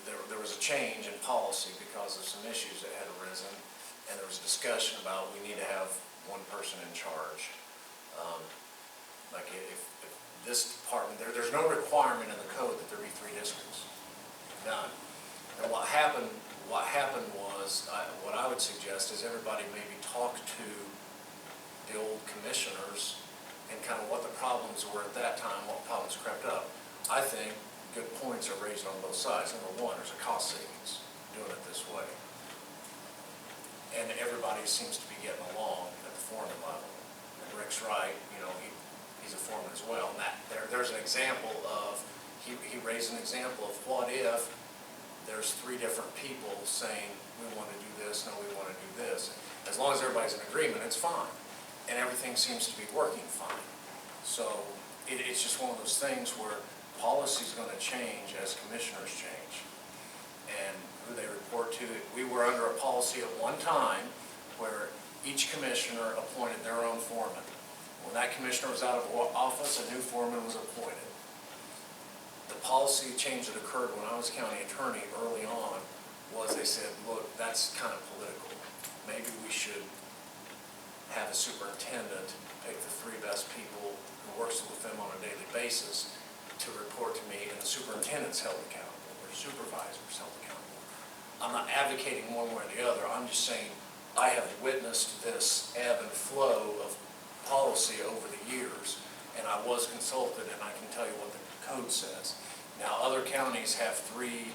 there was a change in policy because of some issues that had arisen, and there was a discussion about we need to have one person in charge. Like if this department, there's no requirement in the code that there be 3 districts, none. And what happened was, what I would suggest is everybody maybe talk to the old commissioners and kind of what the problems were at that time, what problems crept up. I think good points are raised on both sides. Number one, there's a cost savings doing it this way. And everybody seems to be getting along at the foreman level. And Rick's right, he's a foreman as well. And there's an example of, he raised an example of what if there's 3 different people saying, we want to do this, no, we want to do this. As long as everybody's in agreement, it's fine. And everything seems to be working fine. So it's just one of those things where policy's going to change as commissioners change. And who they report to, we were under a policy at one time where each commissioner appointed their own foreman. When that commissioner was out of office, a new foreman was appointed. The policy change that occurred when I was county attorney early on was they said, look, that's kind of political. Maybe we should have a superintendent pick the 3 best people who works with them on a daily basis to report to me, and the superintendent's held accountable, or supervisors held accountable. I'm not advocating one way or the other. I'm just saying I have witnessed this ebb and flow of policy over the years, and I was consulted, and I can tell you what the code says. Now, other counties have 3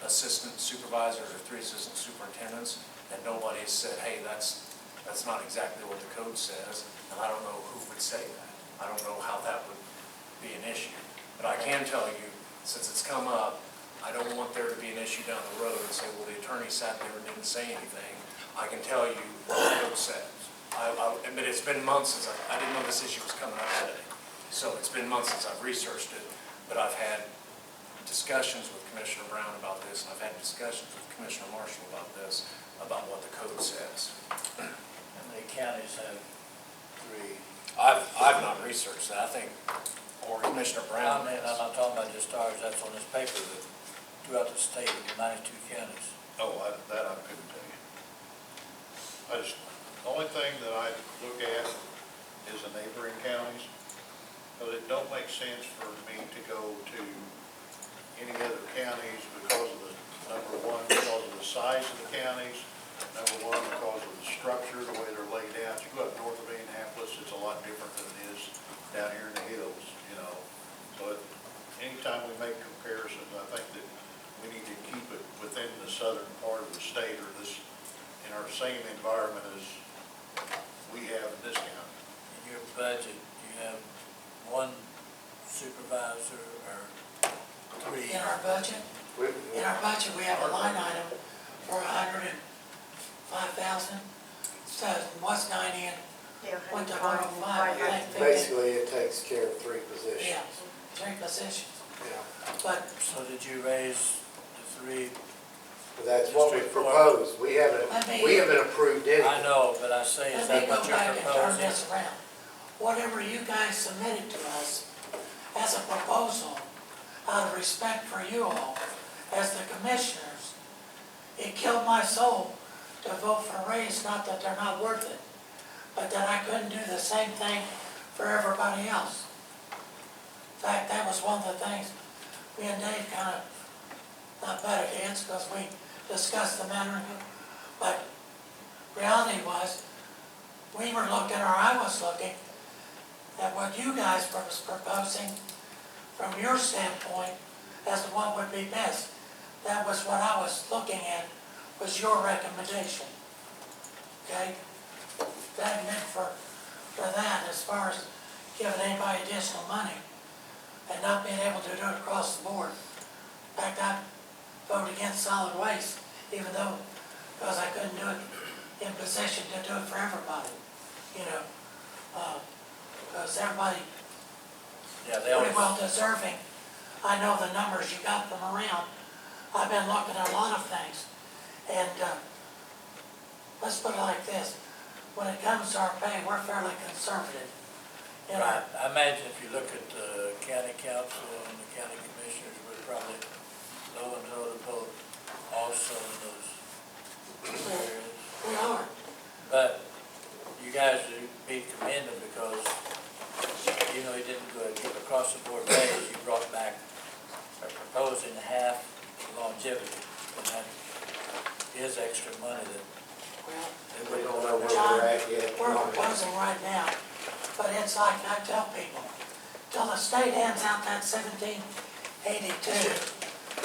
assistant supervisors or 3 assistant superintendents, and nobody has said, hey, that's not exactly what the code says, and I don't know who would say that. I don't know how that would be an issue. But I can tell you, since it's come up, I don't want there to be an issue down the road and say, well, the attorney sat there and didn't say anything. I can tell you what the code says. But it's been months since I didn't know this issue was coming up today. So it's been months since I've researched it, but I've had discussions with Commissioner Brown about this, and I've had discussions with Commissioner Marshall about this, about what the code says. How many counties have 3? I've not researched that. I think, or Commissioner Brown I'm has. not talking about just ours, that's on this paper, but throughout the state, the 92 counties. Oh, that I couldn't tell you. The only thing that I look at is the neighboring counties, but it don't make sense for me to go to any other counties because of number one, because of the size of the counties, number one, because of the structure, the way they're laid out. You go up north of Indianapolis, it's a lot different than it is down here in the hills, So anytime we make comparisons, I think that we need to keep it within the southern part of the state, or in our same environment as we have in this county. In your budget, you have 1 supervisor or 3? In our budget, we have a line item for 105,000. So what's 90 and what the 105, I think. Basically, it takes care of 3 positions. Yeah, 3 positions. Yeah. But So did you raise the 3? But that's what we proposed. We haven't approved anything. I know, but I say, is let me that go what you're back and turn proposing? this around. Whatever you guys submitted to us as a proposal, out of respect for you all, as the commissioners, it killed my soul to vote for a raise, not that they're not worth it, but that I couldn't do the same thing for everybody else. In fact, that was one of the things me and Dave kind of, not butted heads, because we discussed the matter, but reality was, we were looking, or I was looking, at what you guys were proposing from your standpoint as to what would be best. That was what I was looking at, was your recommendation. Okay? That meant for that, as far as giving anybody additional money and not being able to do it across the board. In fact, I voted against solid waste, even though, because I couldn't do it in position to do it for everybody, because everybody pretty well deserving. I know the numbers you got them around. I've been looking at a lot of things, and let's put it like this, when it comes to our pay, we're fairly conservative in our, I imagine if you look at the county council and the county commissioners, we're probably low and low the vote also in those areas. we are. But you guys do be commended because you know you didn't go give across the board raise, you brought back or proposing half longevity. And that is extra money that Well, We don't know where John, we're at yet. we're proposing right now, but it's like I tell people, till the state hands out that 1782,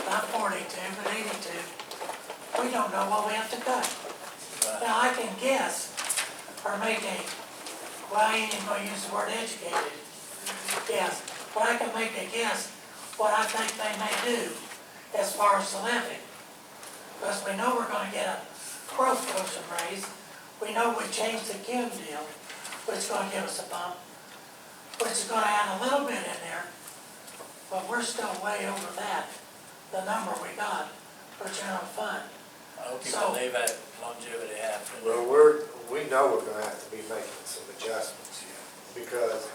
not 42, but 82, we don't know what we have to cut. Now, I can guess, or make a, well, I ain't even gonna use the word educated, guess, but I can make a guess what I think they may do as far as the levy. Because we know we're gonna get a growth quotient raise. We know we changed the Q deal, which is gonna give us a bump, which is gonna add a little bit in there, but we're still way over that, the number we got for general fund. I hope you So- can leave that longevity half in there. Well, we know we're gonna have to be making some adjustments here, because,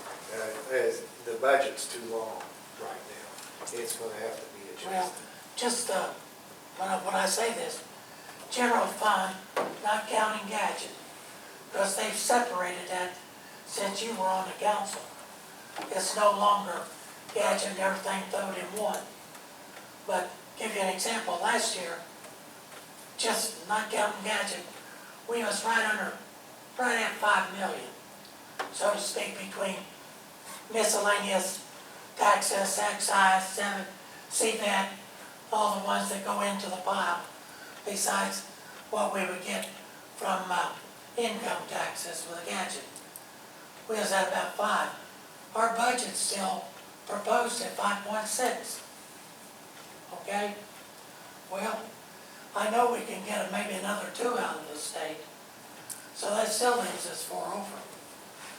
as the budget's too long right now. It's gonna have to be Well, adjusted. just, when I say this, general fund, not counting gadget, because they've separated that since you were on the council. It's no longer gadget and everything thrown in one. But give you an example, last year, just not counting gadget, we was right at 5 million, so to speak, between miscellaneous taxes, excise, CNET, all the ones that go into the pile, besides what we would get from income taxes with a gadget. We was at about 5. Our budget's still proposed at 5.6. Okay? Well, I know we can get maybe another 2 out of the state, so that still leaves us 4 over.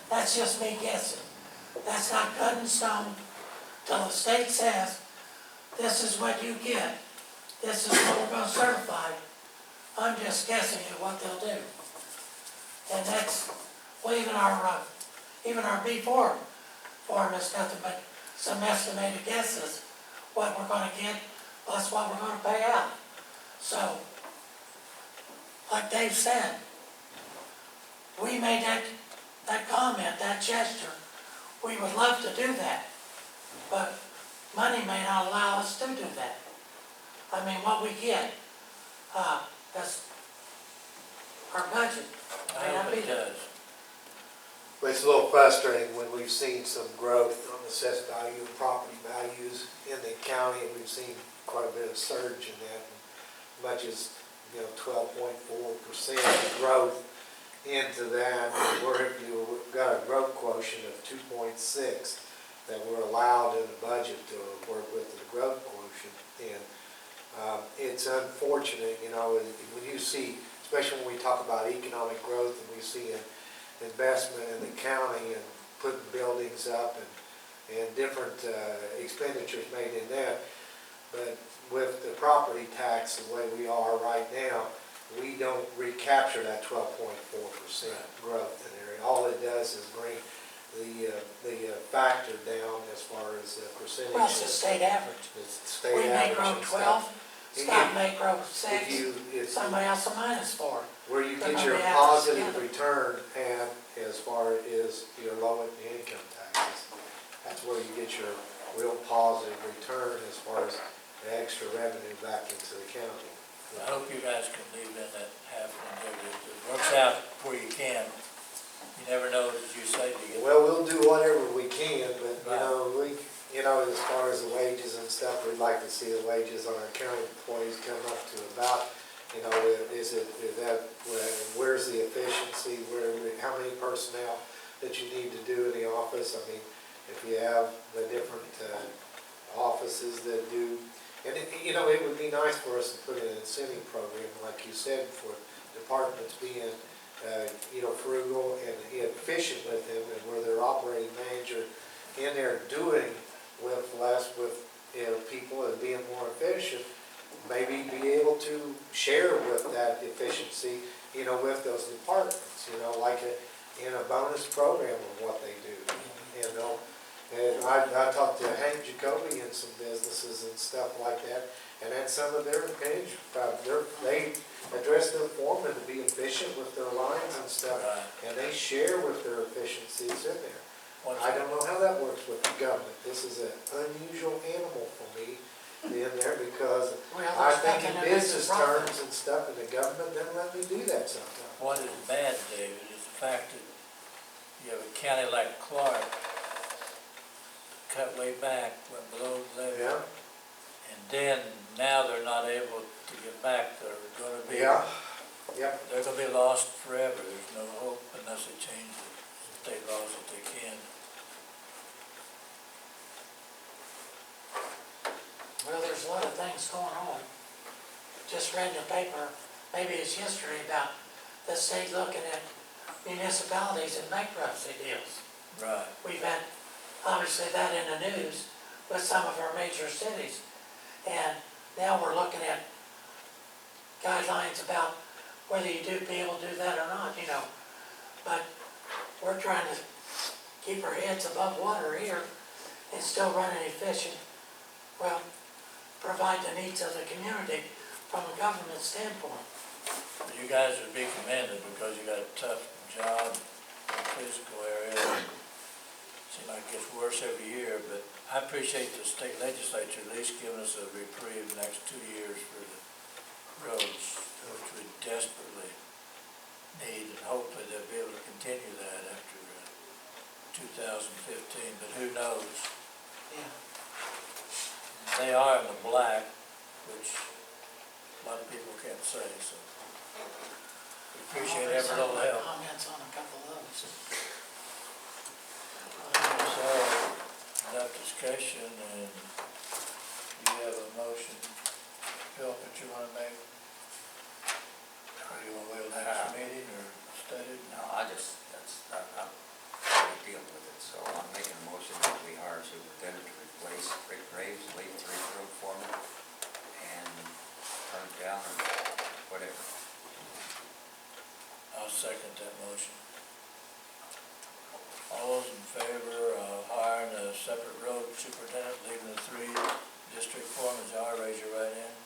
That's just me guessing. That's not cut in stone till the state says, this is what you get. This is what we're gonna certify. I'm just guessing at what they'll do. And that's, well, even our B4 form is nothing but some estimated guesses, what we're gonna get, plus what we're gonna pay out. So, like Dave said, we made that comment, that gesture. We would love to do that, but money may not allow us to do that. I mean, what we get, that's our budget. I May not hope be it there. does. But it's a little frustrating when we've seen some growth on assessed value and property values in the county, and we've seen quite a bit of surge in that, much as, 12.4% growth into that. We've got a growth quotient of 2.6 that we're allowed in the budget to work with the growth quotient. And it's unfortunate, when you see, especially when we talk about economic growth and we see an investment in the county and putting buildings up and different expenditures made in that. But with the property tax the way we are right now, we don't recapture that 12.4% growth in there. All it does is bring the factor down as far as the percentage. Well, it's the state average. The state We may average grow and 12, stuff. Scott may grow If 6, it's somebody else a -4. where you They're get gonna your be average positive together. return and as far as your low income taxes, that's where you get your real positive return as far as the extra revenue back into the county. I hope you guys can leave in that half longevity. It works out where you can. You never know, as you say, to get. Well, we'll do whatever we can, but, as far as the wages and stuff, we'd like to see the wages on our county employees come up to about, where's the efficiency, how many personnel that you need to do in the office? I mean, if you have the different offices that do, and it would be nice for us to put in an incentive program, like you said, for departments being frugal and efficient with them, and where their operating manager in there doing with less with people and being more efficient, maybe be able to share with that efficiency, you know, with those departments, you know, like in a bonus program of what they do, you know. And I talked to Hank Jacoby and some businesses and stuff like that, and that's some of their page, they address their foreman to be efficient with their lines and stuff, and they share with their efficiencies in there. I don't know how that works with the government. This is an unusual animal for me in there because I think in business terms and stuff, and the government doesn't let me do that sometimes. What is bad, David, is the fact that you have a county like Clark, cut way back, went below the levy. Yeah, And then, now they're not able to get back, they're gonna be. yeah, yep. They're gonna be lost forever, there's no hope unless they change the state laws that they can. Well, there's a lot of things going on. Just read in the paper, maybe it's yesterday, about the state looking at municipalities and bankruptcy deals. Right. We've had, obviously, that in the news with some of our major cities. And now we're looking at guidelines about whether you do be able to do that or not, you know. But we're trying to keep our heads above water here and still running efficient. Well, provide the needs of the community from a government standpoint. You guys would be commended because you got a tough job in the physical area. Seems like it gets worse every year, but I appreciate the state legislature at least giving us a reprieve the next 2 years for the roads, which we desperately need, and hopefully they'll be able to continue that after 2015, but who knows? Yeah. They are in the black, which a lot of people can't say, so we appreciate every little help. Comments on a couple of those. So, enough discussion, and you have a motion, Phil, that you want to make? Or you want to wait till next meeting, or study it? No, I'm dealing with it, so I'm making a motion that we hire a superintendent to replace Rick Graves, leave 3 road foreman, and turn it down or whatever. I'll second that motion. All those in favor of hiring a separate road superintendent, leaving the 3 district foremen, raise your right hand.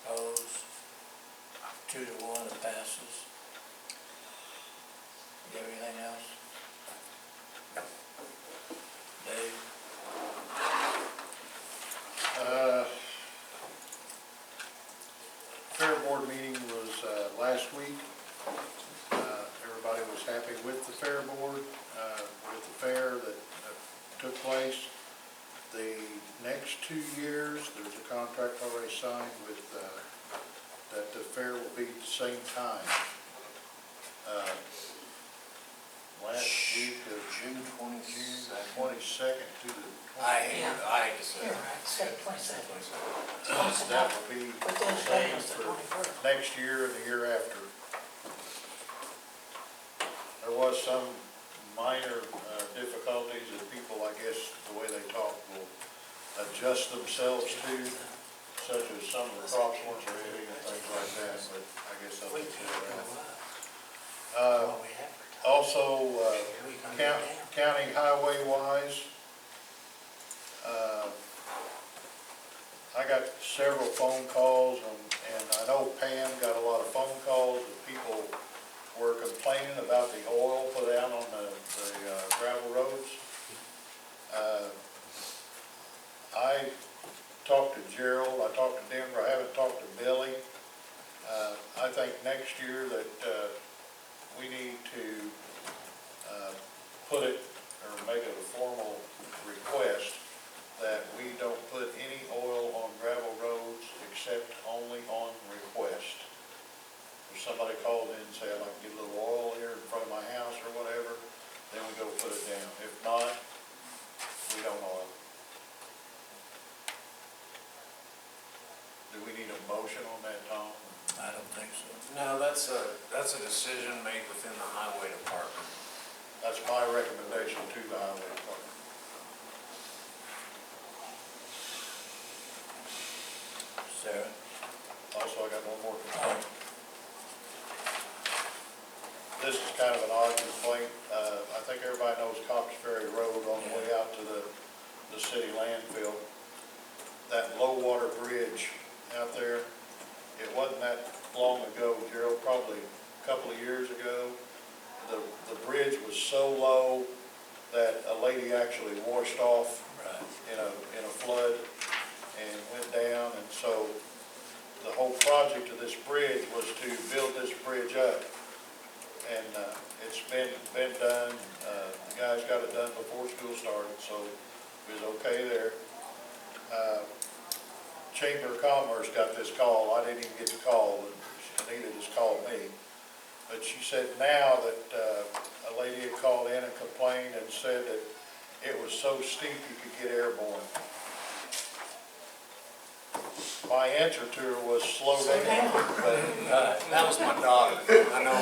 Opposed? 2 to 1, it passes. You have anything else? No. Dave? Fair board meeting was last week. Everybody was happy with the fair board, with the fair that took place. The next 2 years, there's a contract already signed with, that the fair will be at the same time. Last week of June 22nd to the I hate to say You're it. right, say 27. that will be Within the the same famous, the for 21st. next year and the year after. There was some minor difficulties that people, I guess, the way they talk, will adjust themselves to, such as some of the crosswalks are hitting and things like that, but I guess I'll We let you can't know go that. up. Well, we have Also, we can go down. county highway wise, I got several phone calls, and I know Pam got a lot of phone calls, that people were complaining about the oil put out on the gravel roads. I talked to Gerald, I talked to Denver, I haven't talked to Billy. I think next year that we need to put it, or make it a formal request that we don't put any oil on gravel roads except only on request. If somebody called in and said, I'd like to get a little oil here in front of my house or whatever, then we go put it down. If not, we don't oil. Do we need a motion on that, Tom? I don't think so. No, that's a decision made within the highway department. That's my recommendation to the highway department. Sarah? Also, I got one more complaint. This is kind of an odd complaint. I think everybody knows Cox Ferry Road on the way out to the city landfill. That low water bridge out there, it wasn't that long ago, Gerald, probably a couple of years ago. The bridge was so low that a lady actually washed off in a flood and went down. And so the whole project of this bridge was to build this bridge up. And it's been done. The guys got it done before school started, so it was okay there. Chamber of Commerce got this call. I didn't even get the call, but Anita just called me. But she said now that a lady had called in and complained and said that it was so steep you could get airborne. My answer to her was slow down. That was my daughter. I know.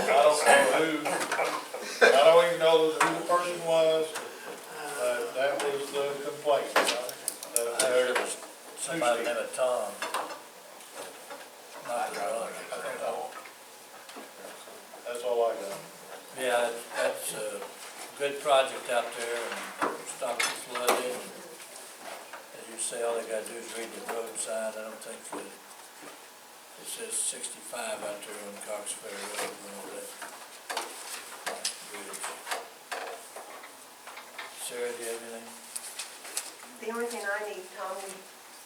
I don't even know who the person was, but that was the complaint. I heard it was somebody named Tom. Not Ron. That's all I got. Yeah, that's a good project out there and stop the flooding. As you say, all they gotta do is read the road sign. I don't think that it says 65 out there on Cox Ferry Road, you know, that bridge. Sarah, do you have anything? The only thing I need, Tom, is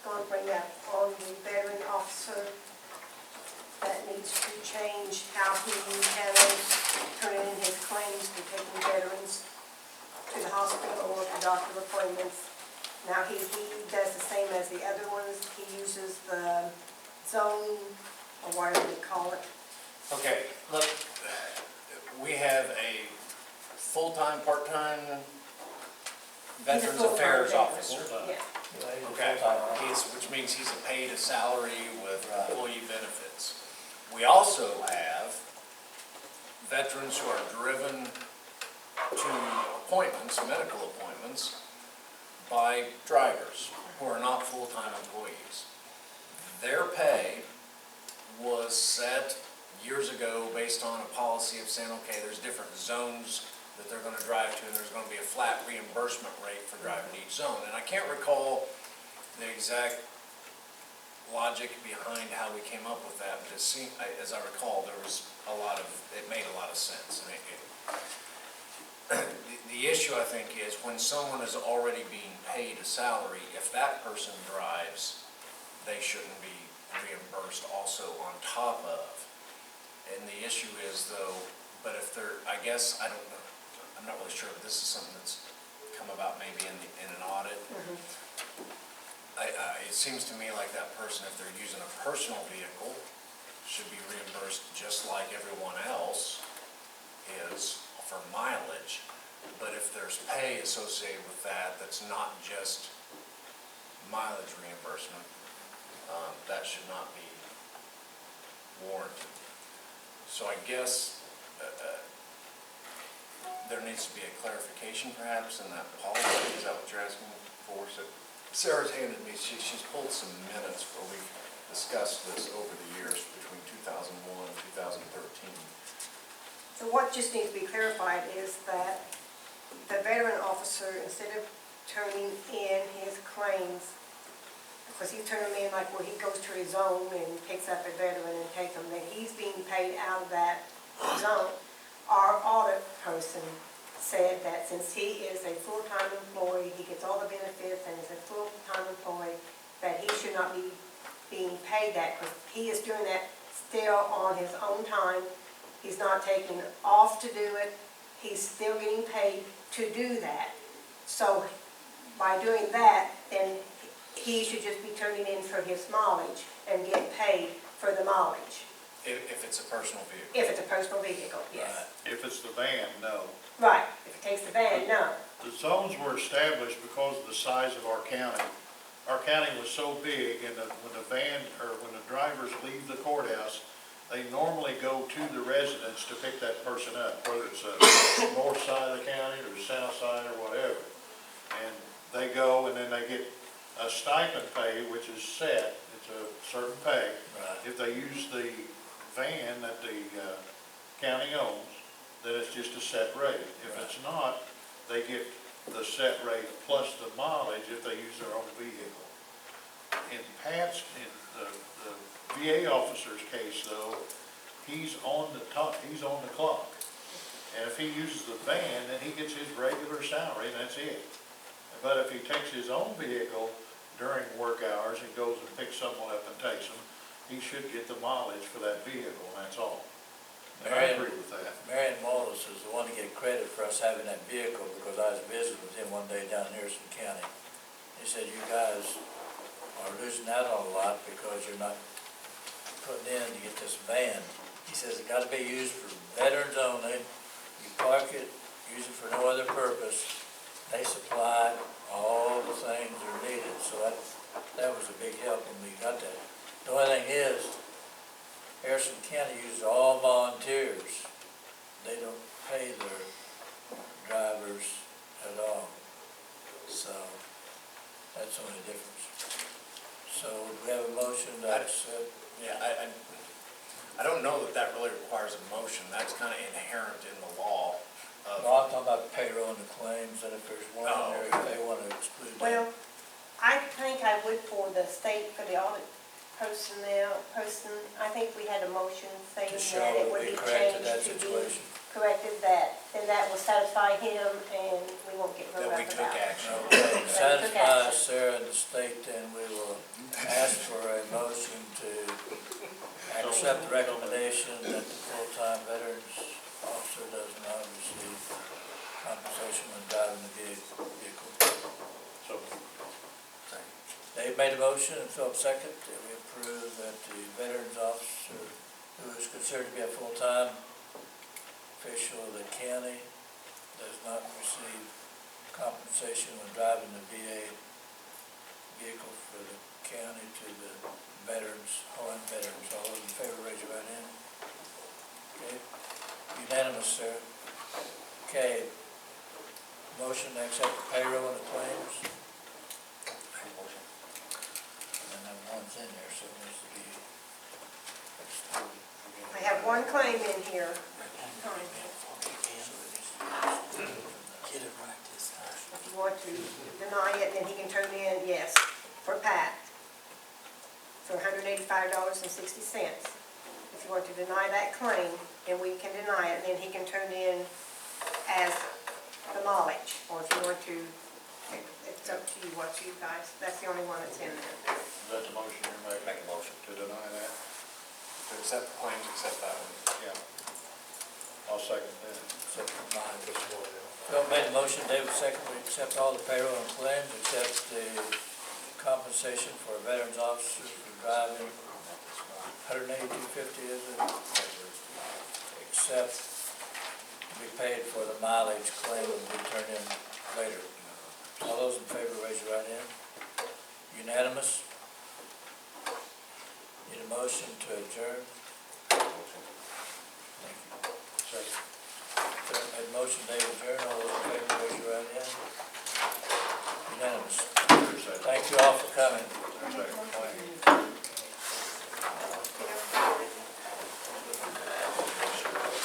going to bring up on the veteran officer that needs to change how he handles turning in his claims for taking veterans to the hospital or for doctor appointments. Now, he does the same as the other ones. He uses the zone, or whatever they call it. Okay, look, we have a full-time, part-time Veterans full-time Affairs veteran. officer. Yeah. Okay, which means he's paid a salary with employee benefits. We also have veterans who are driven to appointments, medical appointments, by drivers who are not full-time employees. Their pay was set years ago based on a policy of saying, okay, there's different zones that they're going to drive to, and there's going to be a flat reimbursement rate for driving to each zone. And I can't recall the exact logic behind how we came up with that, but it seemed, as I recall, there was a lot of, it made a lot of sense. And the issue, I think, is when someone is already being paid a salary, if that person drives, they shouldn't be reimbursed also on top of. And the issue is, though, but if they're, I guess, I don't know, I'm not really sure, but this is something that's come about maybe in an audit. It seems to me like that person, if they're using a personal vehicle, should be reimbursed just like everyone else is for mileage. But if there's pay associated with that, that's not just mileage reimbursement, that should not be warranted. So I guess there needs to be a clarification perhaps in that policy. Is that what you're asking for? So Sarah's handed me, she's pulled some minutes where we've discussed this over the years between 2001 and 2013. So what just needs to be clarified is that the veteran officer, instead of turning in his claims, because he's turning them in like where he goes to his zone and picks up a veteran and takes them, that he's being paid out of that zone. Our audit person said that since he is a full-time employee, he gets all the benefits and is a full-time employee, that he should not be being paid that, because he is doing that still on his own time. He's not taking off to do it. He's still getting paid to do that. So by doing that, then he should just be turning in for his mileage and get paid for the mileage. If it's a personal vehicle. If it's a personal vehicle, yes. If it's the van, no. Right, if it takes the van, no. The zones were established because of the size of our county. Our county was so big, and when the van, or when the drivers leave the courthouse, they normally go to the residence to pick that person up, whether it's the north side of the county or the south side or whatever. And they go, and then they get a stipend pay, which is set. It's a certain pay. Right. If they use the van that the county owns, then it's just a set rate. If it's not, they get the set rate plus the mileage if they use their own vehicle. In Pat's, in the VA officer's case though, he's on the clock. And if he uses the van, then he gets his regular salary and that's it. But if he takes his own vehicle during work hours and goes and picks someone up and takes them, he should get the mileage for that vehicle, and that's all. And I agree with that. Marion Wallace is the one to get credit for us having that vehicle, because I was visiting with him one day down in Harrison County. He said, you guys are losing out on a lot because you're not putting in to get this van. He says, it gotta be used for veterans only. You park it, use it for no other purpose. They supply all the things that are needed, so that was a big help when we got that. The only thing is, Harrison County uses all volunteers. They don't pay their drivers at all. So, that's the only difference. So, we have a motion to accept. Yeah, I don't know that that really requires a motion. That's kind of inherent in the law. No, I'm talking about payroll and the claims, and if there's one in there, if they want to exclude that. Well, I think I would for the state, for the audit personnel, I think we had a motion saying To show that it that would we be corrected that changed to be situation. corrected, then that will satisfy him and we won't get That run we up took about it. action. Okay, satisfies action. Sarah and the state, then we will ask for a motion to accept the recommendation that the full-time veterans officer does not receive compensation when driving the vehicle. So, Dave made a motion and Philip second, that we approve that the veterans officer, who is considered to be a full-time official of the county, does not receive compensation when driving the VA vehicle for the county to the veterans, hauling veterans. All those in favor, raise your right hand. Okay, unanimous, sir. Okay, motion to accept the payroll and the claims. And then one's in there, so it needs to be excluded. I have one claim in here. Get it right this time. If you want to deny it, then he can turn in, yes, for Pat, for $185.60. If you want to deny that claim, then we can deny it, and then he can turn in as the mileage. Or if you want to, it's up to you, what you guys, that's the only one that's in there. is that the motion you're making? Make a motion. To deny that? To accept the claims, accept that one. Yeah. I'll second that. Phil made the motion, David second, we accept all the payroll and claims, except the compensation for a veterans officer for driving $182.50, is it? Except to be paid for the mileage claim that will be turned in later. All those in favor, raise your right hand. Unanimous? Need a motion to adjourn? Thank you. Second. Phil made a motion, David adjourn, all those in favor, raise your right hand. Unanimous. Thank you all for coming.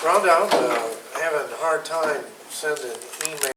Rhonda, I'm having a hard time sending email